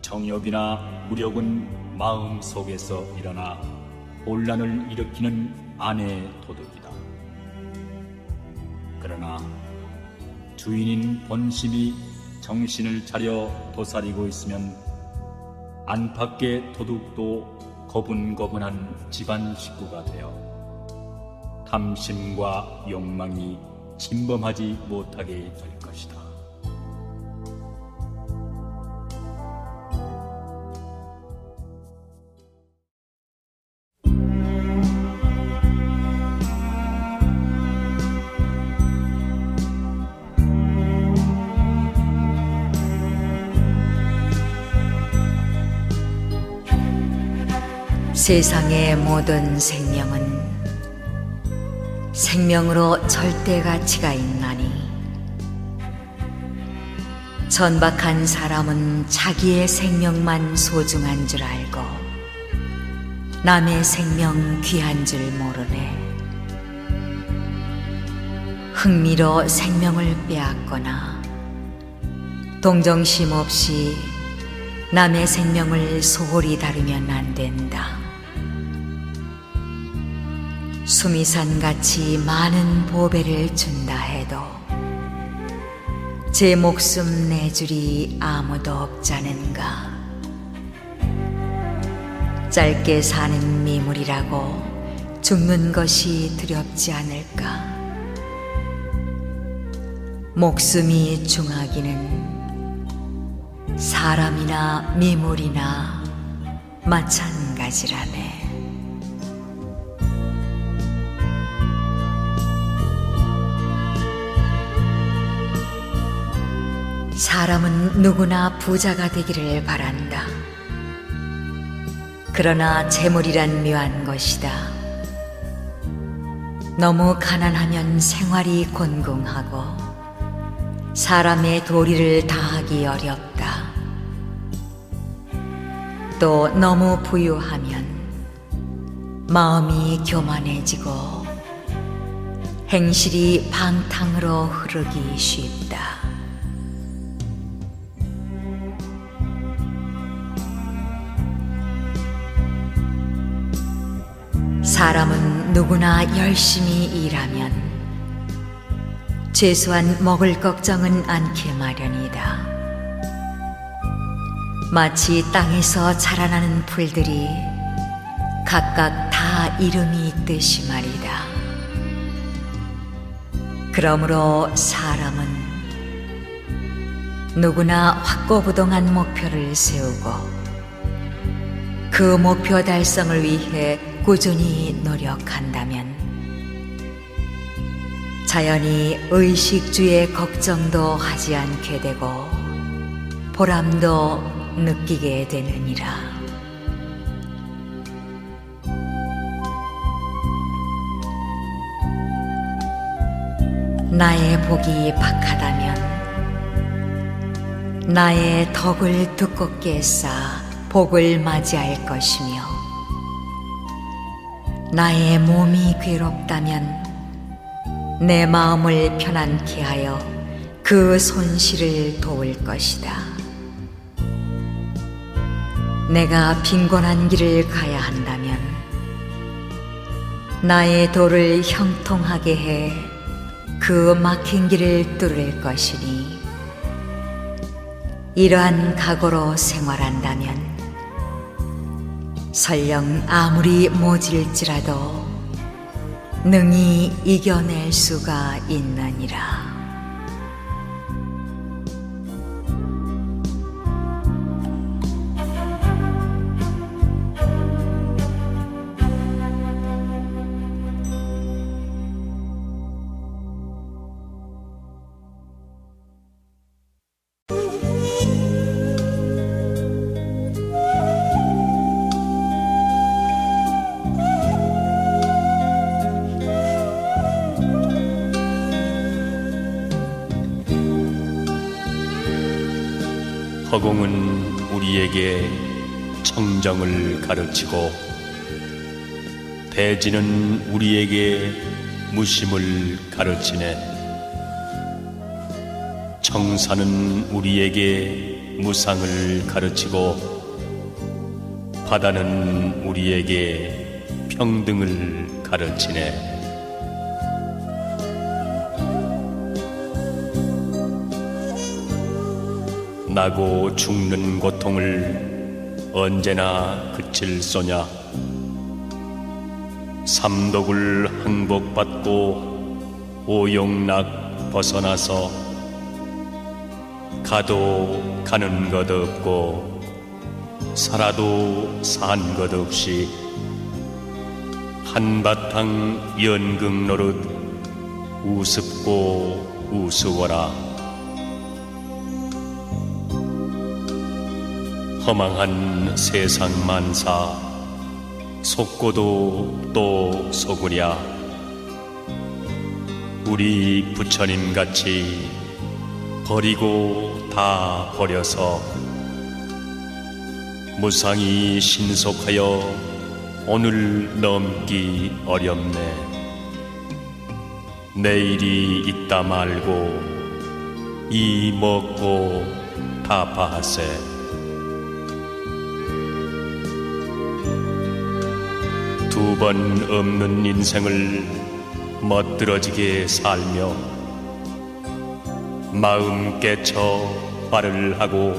[SPEAKER 3] 정욕이나 무력은 마음 속에서 일어나 혼란을 일으키는 안의 도둑이다. 그러나 주인인 본심이 정신을 차려 도사리고 있으면 안팎의 도둑도 고분고분한 집안 식구가 되어 탐심과 욕망이 침범하지 못하게 될 것이다.
[SPEAKER 1] 세상의 모든 생명은 생명으로 절대 가치가 있나니 천박한 사람은 자기의 생명만 소중한 줄 알고 남의 생명 귀한 줄 모르네. 흥미로 생명을 빼앗거나 동정심 없이 남의 생명을 소홀히 다루면 안 된다. 수미산같이 많은 보배를 준다 해도 제 목숨 내줄이 아무도 없자는가. 짧게 사는 미물이라고 죽는 것이 두렵지 않을까. 목숨이 중하기는 사람이나 미물이나 마찬가지라네. 사람은 누구나 부자가 되기를 바란다. 그러나 재물이란 묘한 것이다. 너무 가난하면 생활이 곤궁하고 사람의 도리를 다하기 어렵다. 또 너무 부유하면 마음이 교만해지고 행실이 방탕으로 흐르기 쉽다. 사람은 누구나 열심히 일하면 최소한 먹을 걱정은 않게 마련이다. 마치 땅에서 자라나는 풀들이 각각 다 이름이 있듯이 말이다. 그러므로 사람은 누구나 확고부동한 목표를 세우고 그 목표 달성을 위해 꾸준히 노력한다면 자연히 의식주의 걱정도 하지 않게 되고 보람도 느끼게 되느니라. 나의 복이 박하다면 나의 덕을 두껍게 쌓아 복을 맞이할 것이며 나의 몸이 괴롭다면 내 마음을 편안케 하여 그 손실을 도울 것이다. 내가 빈곤한 길을 가야 한다면 나의 도를 형통하게 해 그 막힌 길을 뚫을 것이니 이러한 각오로 생활한다면 설령 아무리 모질지라도 능히 이겨낼 수가 있느니라.
[SPEAKER 4] 허공은 우리에게 청정을 가르치고 대지는 우리에게 무심을 가르치네. 청산은 우리에게 무상을 가르치고 바다는 우리에게 평등을 가르치네. 나고 죽는 고통을 언제나 그칠 소냐. 삼독을 항복받고 오용락 벗어나서 가도 가는 것 없고 살아도 산 것 없이 한바탕 연극 노릇 우습고 우스워라. 허망한 세상 만사 속고도 또 속으랴. 우리 부처님같이 버리고 다 버려서 무상히 신속하여 오늘 넘기 어렵네. 내일이 있다 말고 이 먹고 타파하세. 두 번 없는 인생을 멋들어지게 살며 마음 깨쳐 화를 하고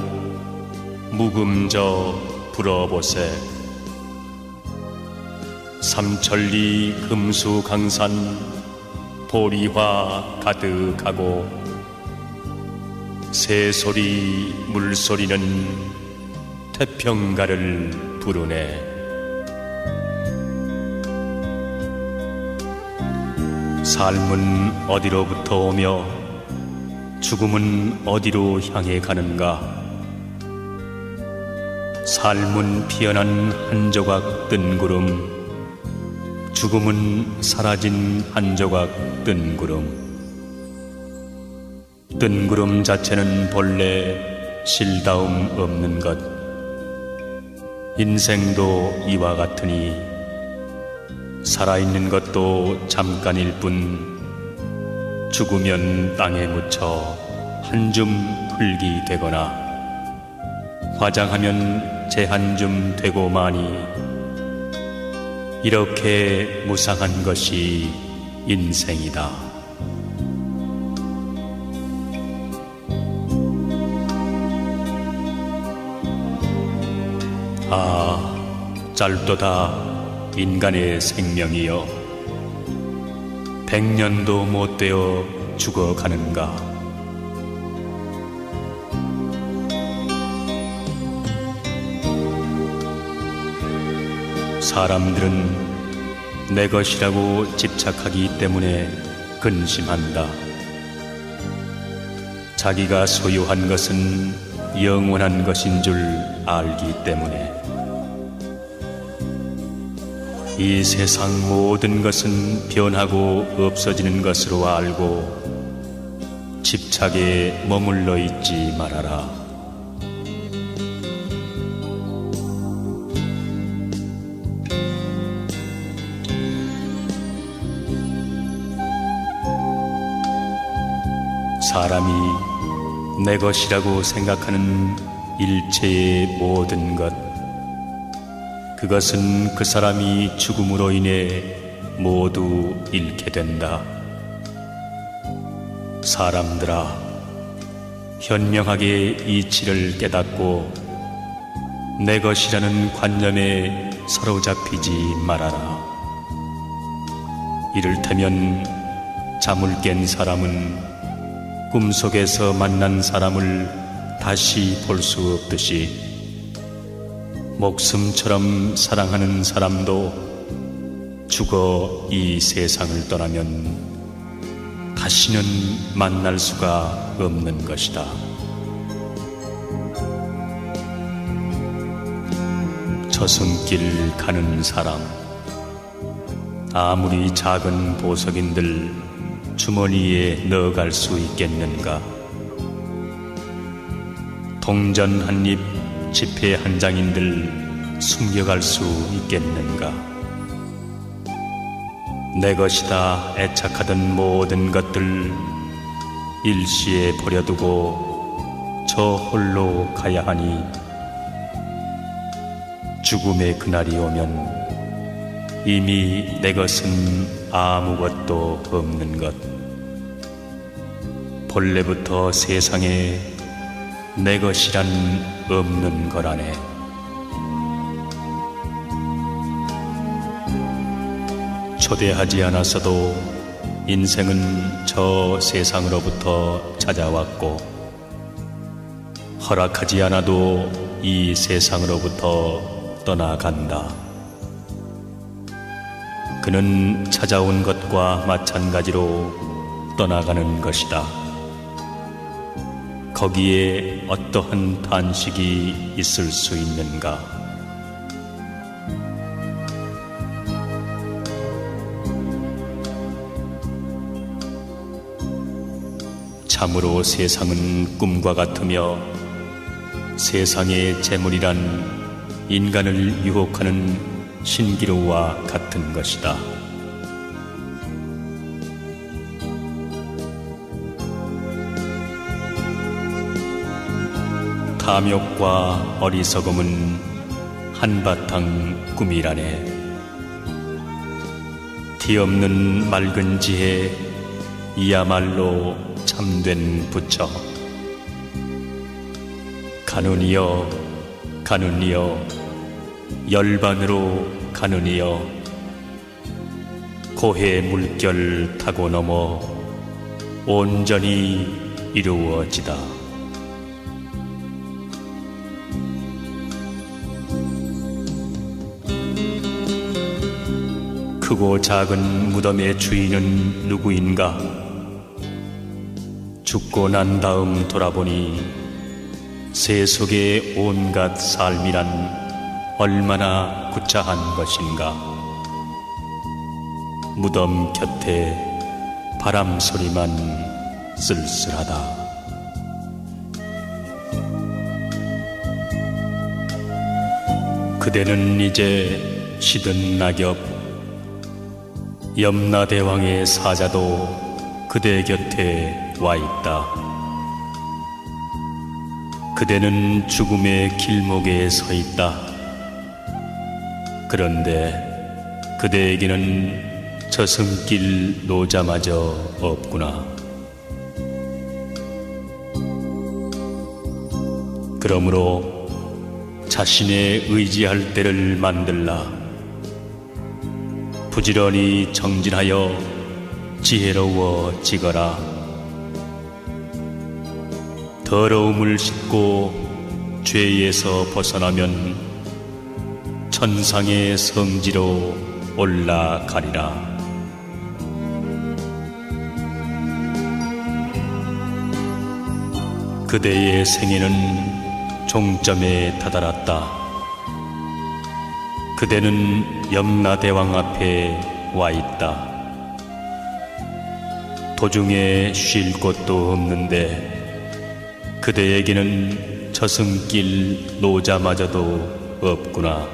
[SPEAKER 4] 묵음져 불어보세. 삼천리 금수강산 보리화 가득하고 새소리 물소리는 태평가를 부르네. 삶은 어디로부터 오며 죽음은 어디로 향해 가는가. 삶은 피어난 한 조각 뜬구름, 죽음은 사라진 한 조각 뜬구름. 뜬구름 자체는 본래 실다움 없는 것, 인생도 이와 같으니 살아있는 것도 잠깐일 뿐 죽으면 땅에 묻혀 한 줌 흙이 되거나 화장하면 재 한 줌 되고 마니 이렇게 무상한 것이 인생이다. 아, 짧도다 인간의 생명이여 100년도 못 되어 죽어가는가. 사람들은 내 것이라고 집착하기 때문에 근심한다. 자기가 소유한 것은 영원한 것인 줄 알기 때문에. 이 세상 모든 것은 변하고 없어지는 것으로 알고 집착에 머물러 있지 말아라. 사람이 내 것이라고 생각하는 일체의 모든 것, 그것은 그 사람이 죽음으로 인해 모두 잃게 된다. 사람들아, 현명하게 이치를 깨닫고 내 것이라는 관념에 사로잡히지 말아라. 이를테면 잠을 깬 사람은 꿈속에서 만난 사람을 다시 볼 수 없듯이 목숨처럼 사랑하는 사람도 죽어 이 세상을 떠나면 다시는 만날 수가 없는 것이다. 저승길 가는 사람, 아무리 작은 보석인들 주머니에 넣어갈 수 있겠는가? 동전 한 입, 지폐 한 장인들 숨겨갈 수 있겠는가? 내 것이다 애착하던 모든 것들 일시에 버려두고 저 홀로 가야 하니 죽음의 그날이 오면 이미 내 것은 아무것도 없는 것. 본래부터 세상에 내 것이란 없는 거라네. 초대하지 않았어도 인생은 저 세상으로부터 찾아왔고 허락하지 않아도 이 세상으로부터 떠나간다. 그는 찾아온 것과 마찬가지로 떠나가는 것이다. 거기에 어떠한 단식이 있을 수 있는가? 참으로 세상은 꿈과 같으며 세상의 재물이란 인간을 유혹하는 신기루와 같은 것이다. 탐욕과 어리석음은 한바탕 꿈이라네. 뒤없는 맑은 지혜, 이야말로 참된 부처. 가느니여 가느니여 열반으로 가느니여 고해 물결 타고 넘어 온전히 이루어지다. 크고 작은 무덤의 주인은 누구인가? 죽고 난 다음 돌아보니 세속의 온갖 삶이란 얼마나 구차한 것인가. 무덤 곁에 바람 소리만 쓸쓸하다. 그대는 이제 시든 낙엽, 염라대왕의 사자도 그대 곁에 와 있다. 그대는 죽음의 길목에 서 있다. 그런데 그대에게는 저승길 노자마저 없구나. 그러므로 자신의 의지할 때를 만들라. 부지런히 정진하여 지혜로워지거라. 더러움을 씻고 죄에서 벗어나면 천상의 성지로 올라가리라. 그대의 생애는 종점에 다다랐다. 그대는 염라대왕 앞에 와 있다. 도중에 쉴 곳도 없는데 그대에게는 저승길 노자마저도 없구나.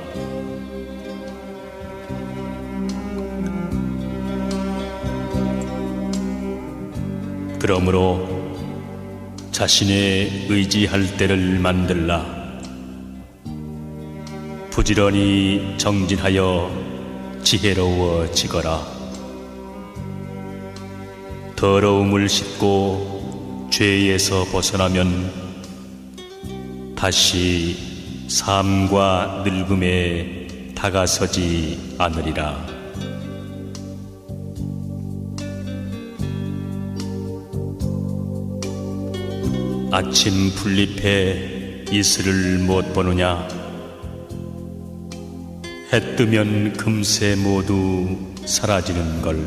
[SPEAKER 4] 그러므로 자신의 의지할 때를 만들라. 부지런히 정진하여 지혜로워지거라. 더러움을 씻고 죄에서 벗어나면 다시 삶과 늙음에 다가서지 않으리라. 아침 풀잎에 이슬을 못 보느냐. 해 뜨면 금세 모두 사라지는 걸.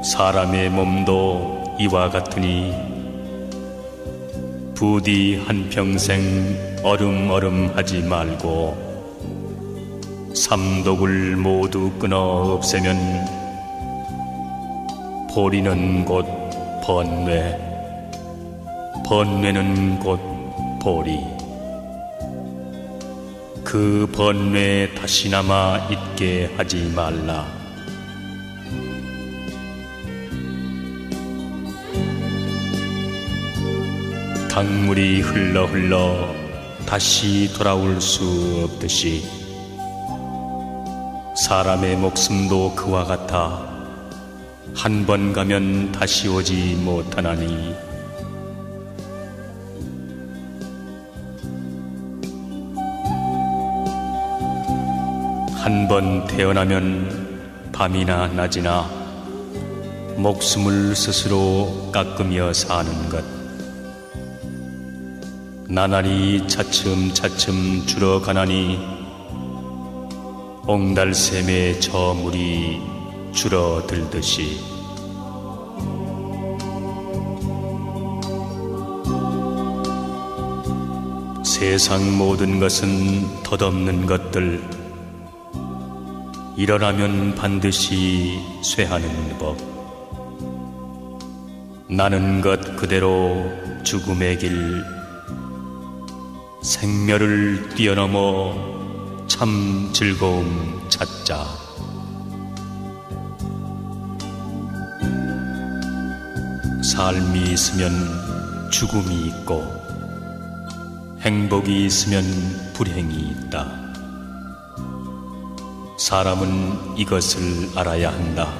[SPEAKER 4] 사람의 몸도 이와 같으니 부디 한평생 어름어름하지 말고 삼독을 모두 끊어 없애면 보리는 곧 번뇌, 번뇌는 곧 보리. 그 번뇌 다시나마 있게 하지 말라. 강물이 흘러 다시 돌아올 수 없듯이 사람의 목숨도 그와 같아 한 번 가면 다시 오지 못하나니 한 번 태어나면 밤이나 낮이나 목숨을 스스로 깎으며 사는 것. 나날이 차츰차츰 줄어가나니 옹달샘의 저 물이 줄어들듯이 세상 모든 것은 덧없는 것들. 일어나면 반드시 쇠하는 법. 나는 것 그대로 죽음의 길. 생멸을 뛰어넘어 참 즐거움 찾자. 삶이 있으면 죽음이 있고 행복이 있으면 불행이 있다. 사람은 이것을 알아야 한다.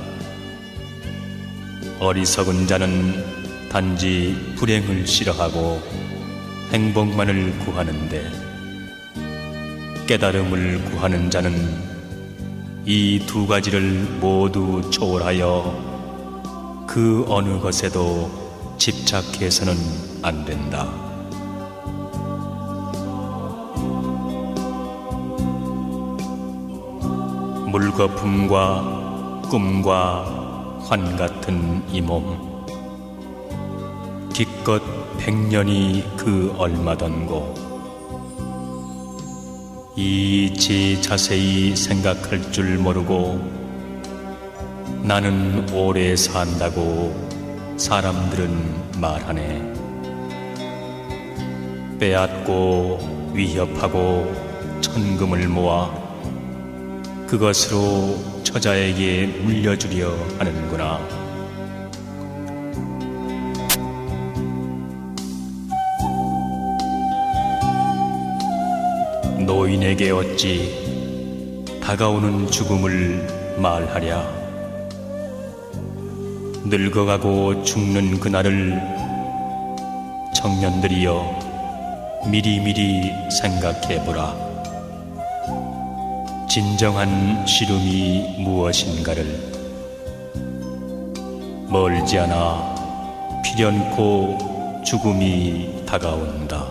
[SPEAKER 4] 어리석은 자는 단지 불행을 싫어하고 행복만을 구하는데 깨달음을 구하는 자는 이 두 가지를 모두 초월하여 그 어느 것에도 집착해서는 안 된다. 물거품과 꿈과 환 같은 이 몸, 기껏 100년이 그 얼마던고. 이치 자세히 생각할 줄 모르고 나는 오래 산다고 사람들은 말하네. 빼앗고 위협하고 천금을 모아 그것으로 처자에게 물려주려 하는구나. 노인에게 어찌 다가오는 죽음을 말하랴. 늙어가고 죽는 그날을 청년들이여 미리미리 생각해보라. 진정한 시름이 무엇인가를. 멀지 않아 필연코 죽음이 다가온다.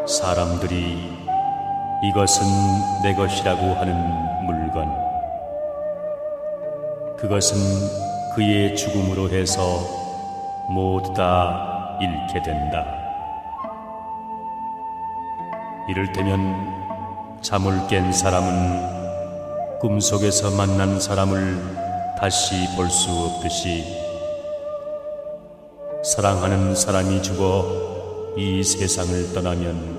[SPEAKER 4] 사람들이 이것은 내 것이라고 하는 물건, 그것은 그의 죽음으로 해서 모두 다 잃게 된다. 이를테면 잠을 깬 사람은 꿈속에서 만난 사람을 다시 볼 수 없듯이 사랑하는 사람이 죽어 이 세상을 떠나면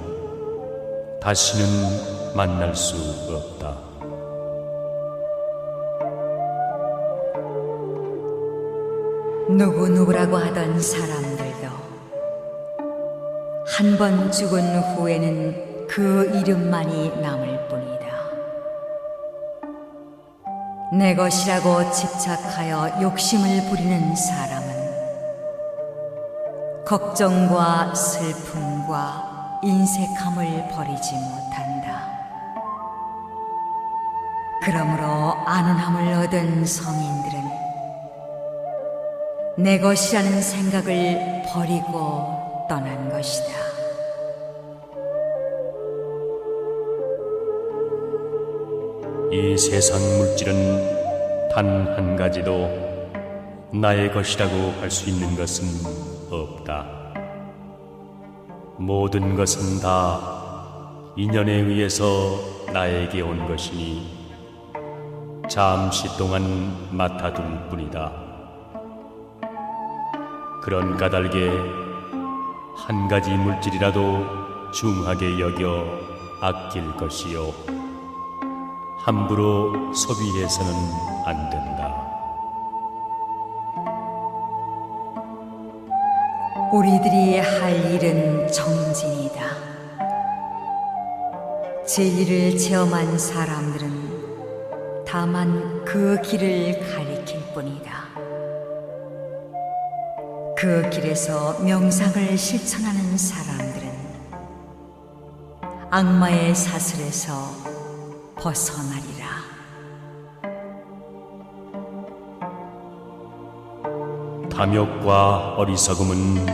[SPEAKER 4] 다시는 만날 수 없다.
[SPEAKER 1] 누구누구라고 하던 사람들도 한 번 죽은 후에는 그 이름만이 남을 뿐이다. 내 것이라고 집착하여 욕심을 부리는 사람은 걱정과 슬픔과 인색함을 버리지 못한다. 그러므로 안온함을 얻은 성인들은 내 것이라는 생각을 버리고 떠난 것이다.
[SPEAKER 4] 이 세상 물질은 한 가지도 나의 것이라고 할 수 있는 것은 없다. 모든 것은 다 인연에 의해서 나에게 온 것이니 잠시 동안 맡아둘 뿐이다. 그런 까닭에 한 가지 물질이라도 중하게 여겨 아낄 것이요, 함부로 소비해서는 안 된다.
[SPEAKER 1] 우리들이 할 일은 정진이다. 진리를 체험한 사람들은 다만 그 길을 가리킬 뿐이다. 그 길에서 명상을 실천하는 사람들은 악마의 사슬에서 벗어나리라.
[SPEAKER 4] 탐욕과 어리석음은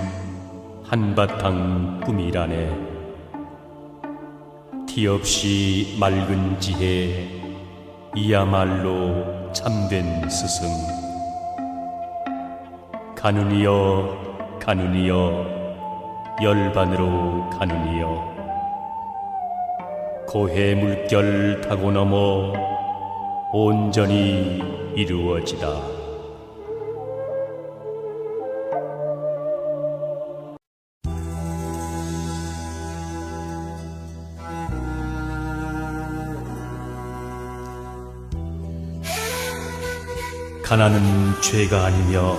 [SPEAKER 4] 한바탕 꿈이라네. 티 없이 맑은 지혜, 이야말로 참된 스승. 가느니여 가느니여 열반으로 가느니여, 고해 물결 타고 넘어 온전히 이루어지다. 가난은 죄가 아니며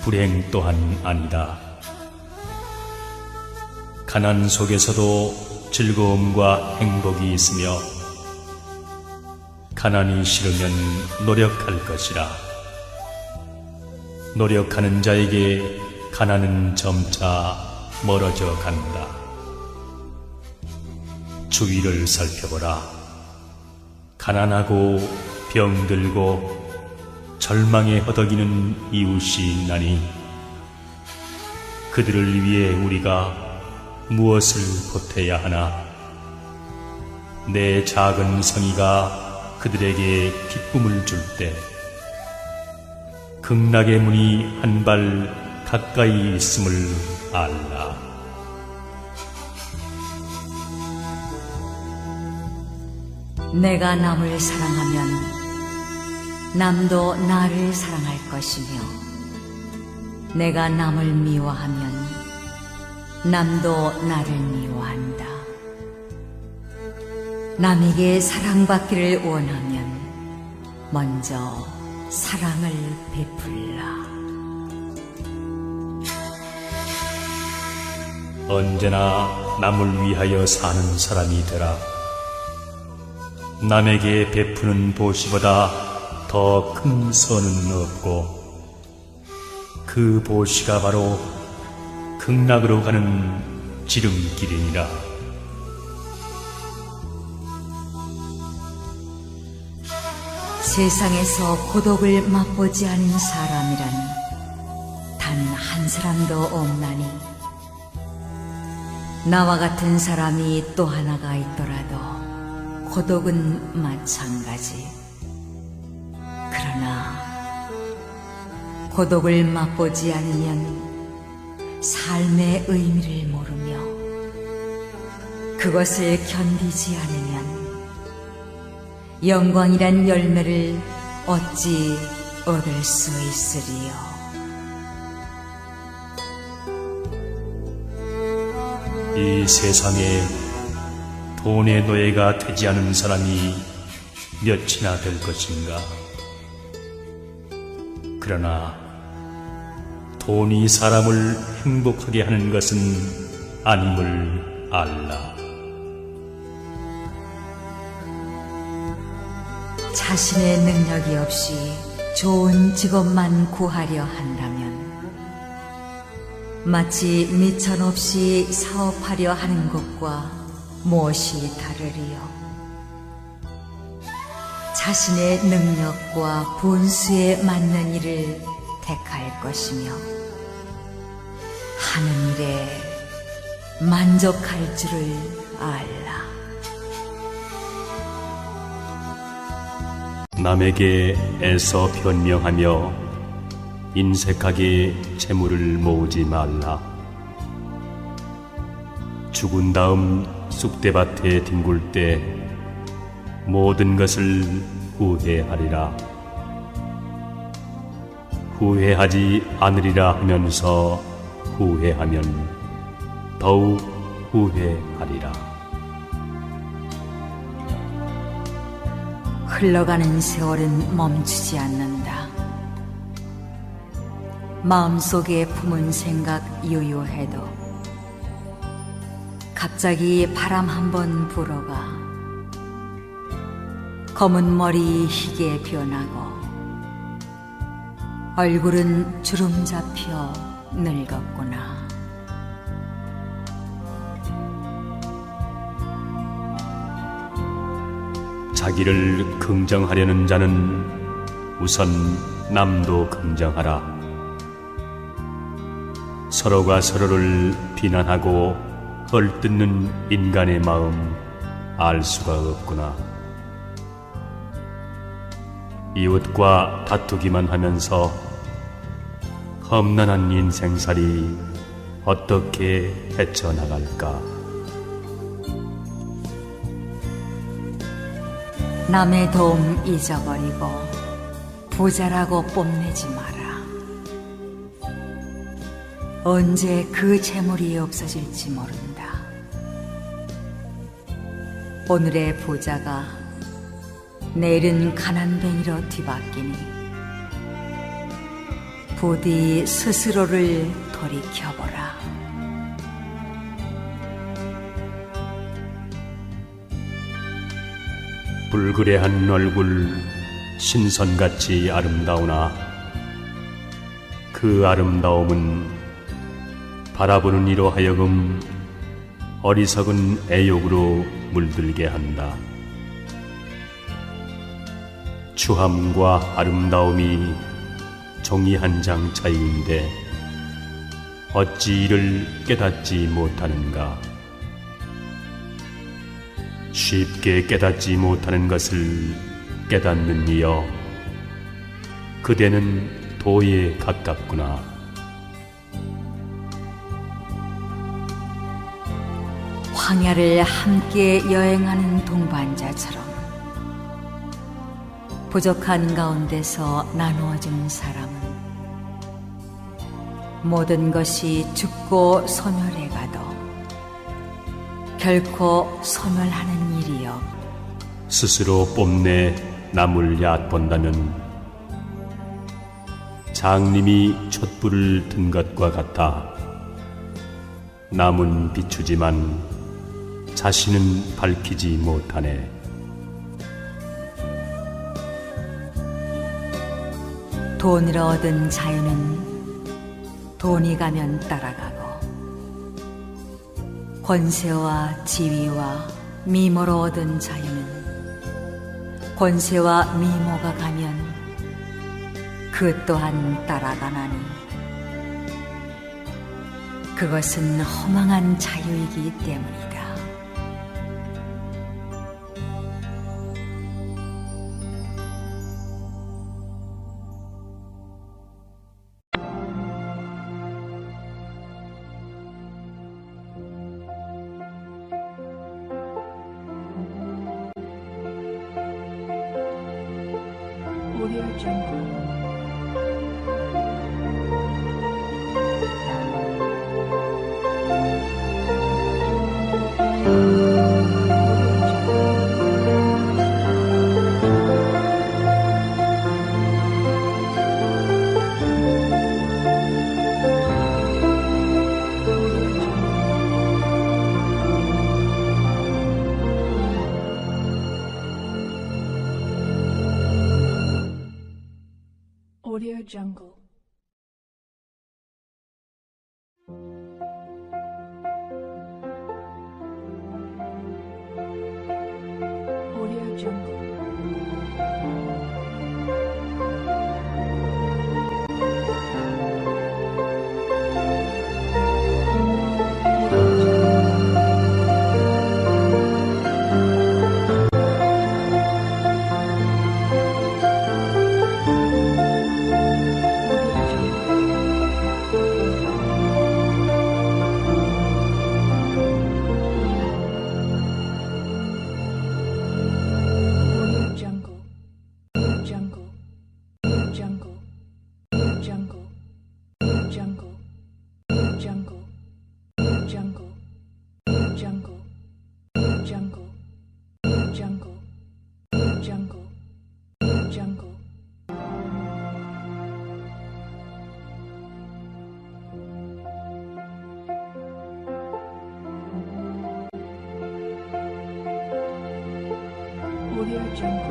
[SPEAKER 4] 불행 또한 아니다. 가난 속에서도 즐거움과 행복이 있으며, 가난이 싫으면 노력할 것이라. 노력하는 자에게 가난은 점차 멀어져 간다. 주위를 살펴보라. 가난하고 병들고 절망에 허덕이는 이웃이 있나니 그들을 위해 우리가 무엇을 보태야 하나? 내 작은 성의가 그들에게 기쁨을 줄 때 극락의 문이 한 발 가까이 있음을 알라.
[SPEAKER 1] 내가 남을 사랑하면 남도 나를 사랑할 것이며, 내가 남을 미워하면 남도 나를 미워한다. 남에게 사랑받기를 원하면 먼저 사랑을 베풀라.
[SPEAKER 4] 언제나 남을 위하여 사는 사람이 되라. 남에게 베푸는 보시보다 더 큰 선은 없고, 그 보시가 바로 극락으로 가는 지름길이니라.
[SPEAKER 1] 세상에서 고독을 맛보지 않은 사람이란 단 한 사람도 없나니, 나와 같은 사람이 또 하나가 있더라도 고독은 마찬가지. 그러나 고독을 맛보지 않으면 삶의 의미를 모르며, 그것을 견디지 않으면 영광이란 열매를 어찌 얻을 수 있으리요.
[SPEAKER 4] 이 세상에 돈의 노예가 되지 않은 사람이 몇이나 될 것인가? 그러나 돈이 사람을 행복하게 하는 것은 아님을 알라.
[SPEAKER 1] 자신의 능력이 없이 좋은 직업만 구하려 한다면 마치 미천 없이 사업하려 하는 것과 무엇이 다르리요? 자신의 능력과 본수에 맞는 일을 택할 것이며 하는 일에 만족할 줄을 알라.
[SPEAKER 4] 남에게 애써 변명하며 인색하게 재물을 모으지 말라. 죽은 다음 쑥대밭에 뒹굴 때 모든 것을 후회하리라. 후회하지 않으리라 하면서 후회하면 더욱 후회하리라.
[SPEAKER 1] 흘러가는 세월은 멈추지 않는다. 마음속에 품은 생각 유효해도 갑자기 바람 한번 불어가 검은 머리 희게 변하고 얼굴은 주름 잡혀 늙었구나.
[SPEAKER 4] 자기를 긍정하려는 자는 우선 남도 긍정하라. 서로가 서로를 비난하고 헐뜯는 인간의 마음 알 수가 없구나. 이웃과 다투기만 하면서 험난한 인생살이 어떻게 헤쳐나갈까?
[SPEAKER 1] 남의 도움 잊어버리고 부자라고 뽐내지 마라. 언제 그 재물이 없어질지 모른다. 오늘의 부자가 내일은 가난뱅이로 뒤바뀌니 부디 스스로를 돌이켜보라.
[SPEAKER 4] 불그레한 얼굴 신선같이 아름다우나 그 아름다움은 바라보는 이로 하여금 어리석은 애욕으로 물들게 한다. 추함과 아름다움이 종이 한 장 차이인데 어찌 이를 깨닫지 못하는가? 쉽게 깨닫지 못하는 것을 깨닫는 이여, 그대는 도에 가깝구나.
[SPEAKER 1] 황야를 함께 여행하는 동반자처럼 부족한 가운데서 나누어진 사람은 모든 것이 죽고 소멸해가도 결코 소멸하는 일이 없.
[SPEAKER 4] 스스로 뽐내 남을 얕본다면 장님이 촛불을 든 것과 같아 남은 비추지만 자신은 밝히지 못하네.
[SPEAKER 1] 돈을 얻은 자유는 돈이 가면 따라가고 권세와 지위와 미모로 얻은 자유는 권세와 미모가 가면 그 또한 따라가나니 그것은 허망한 자유이기 때문이다.
[SPEAKER 5] Audio Jungle. Audio Jungle. Audio Jungle. Jungle. Audio Jungle. Audio Jungle. Audio Jungle. Audio Jungle.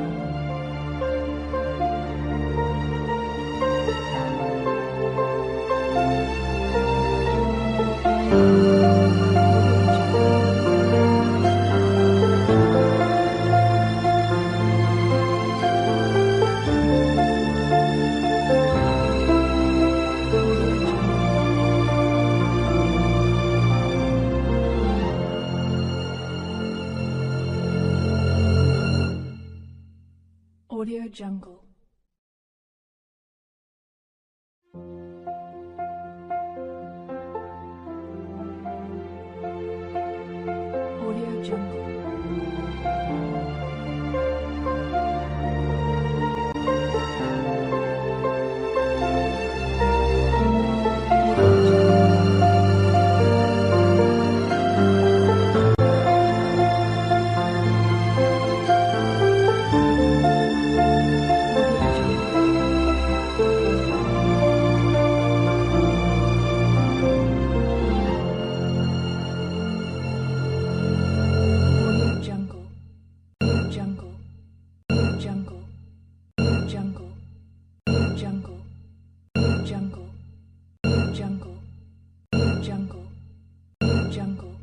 [SPEAKER 5] Audio Jungle. Audio Jungle. Audio Jungle. Audio Jungle. Audio Jungle. Audio Jungle. Audio Jungle. Audio Jungle. Audio Jungle. Audio Jungle. Audio Jungle.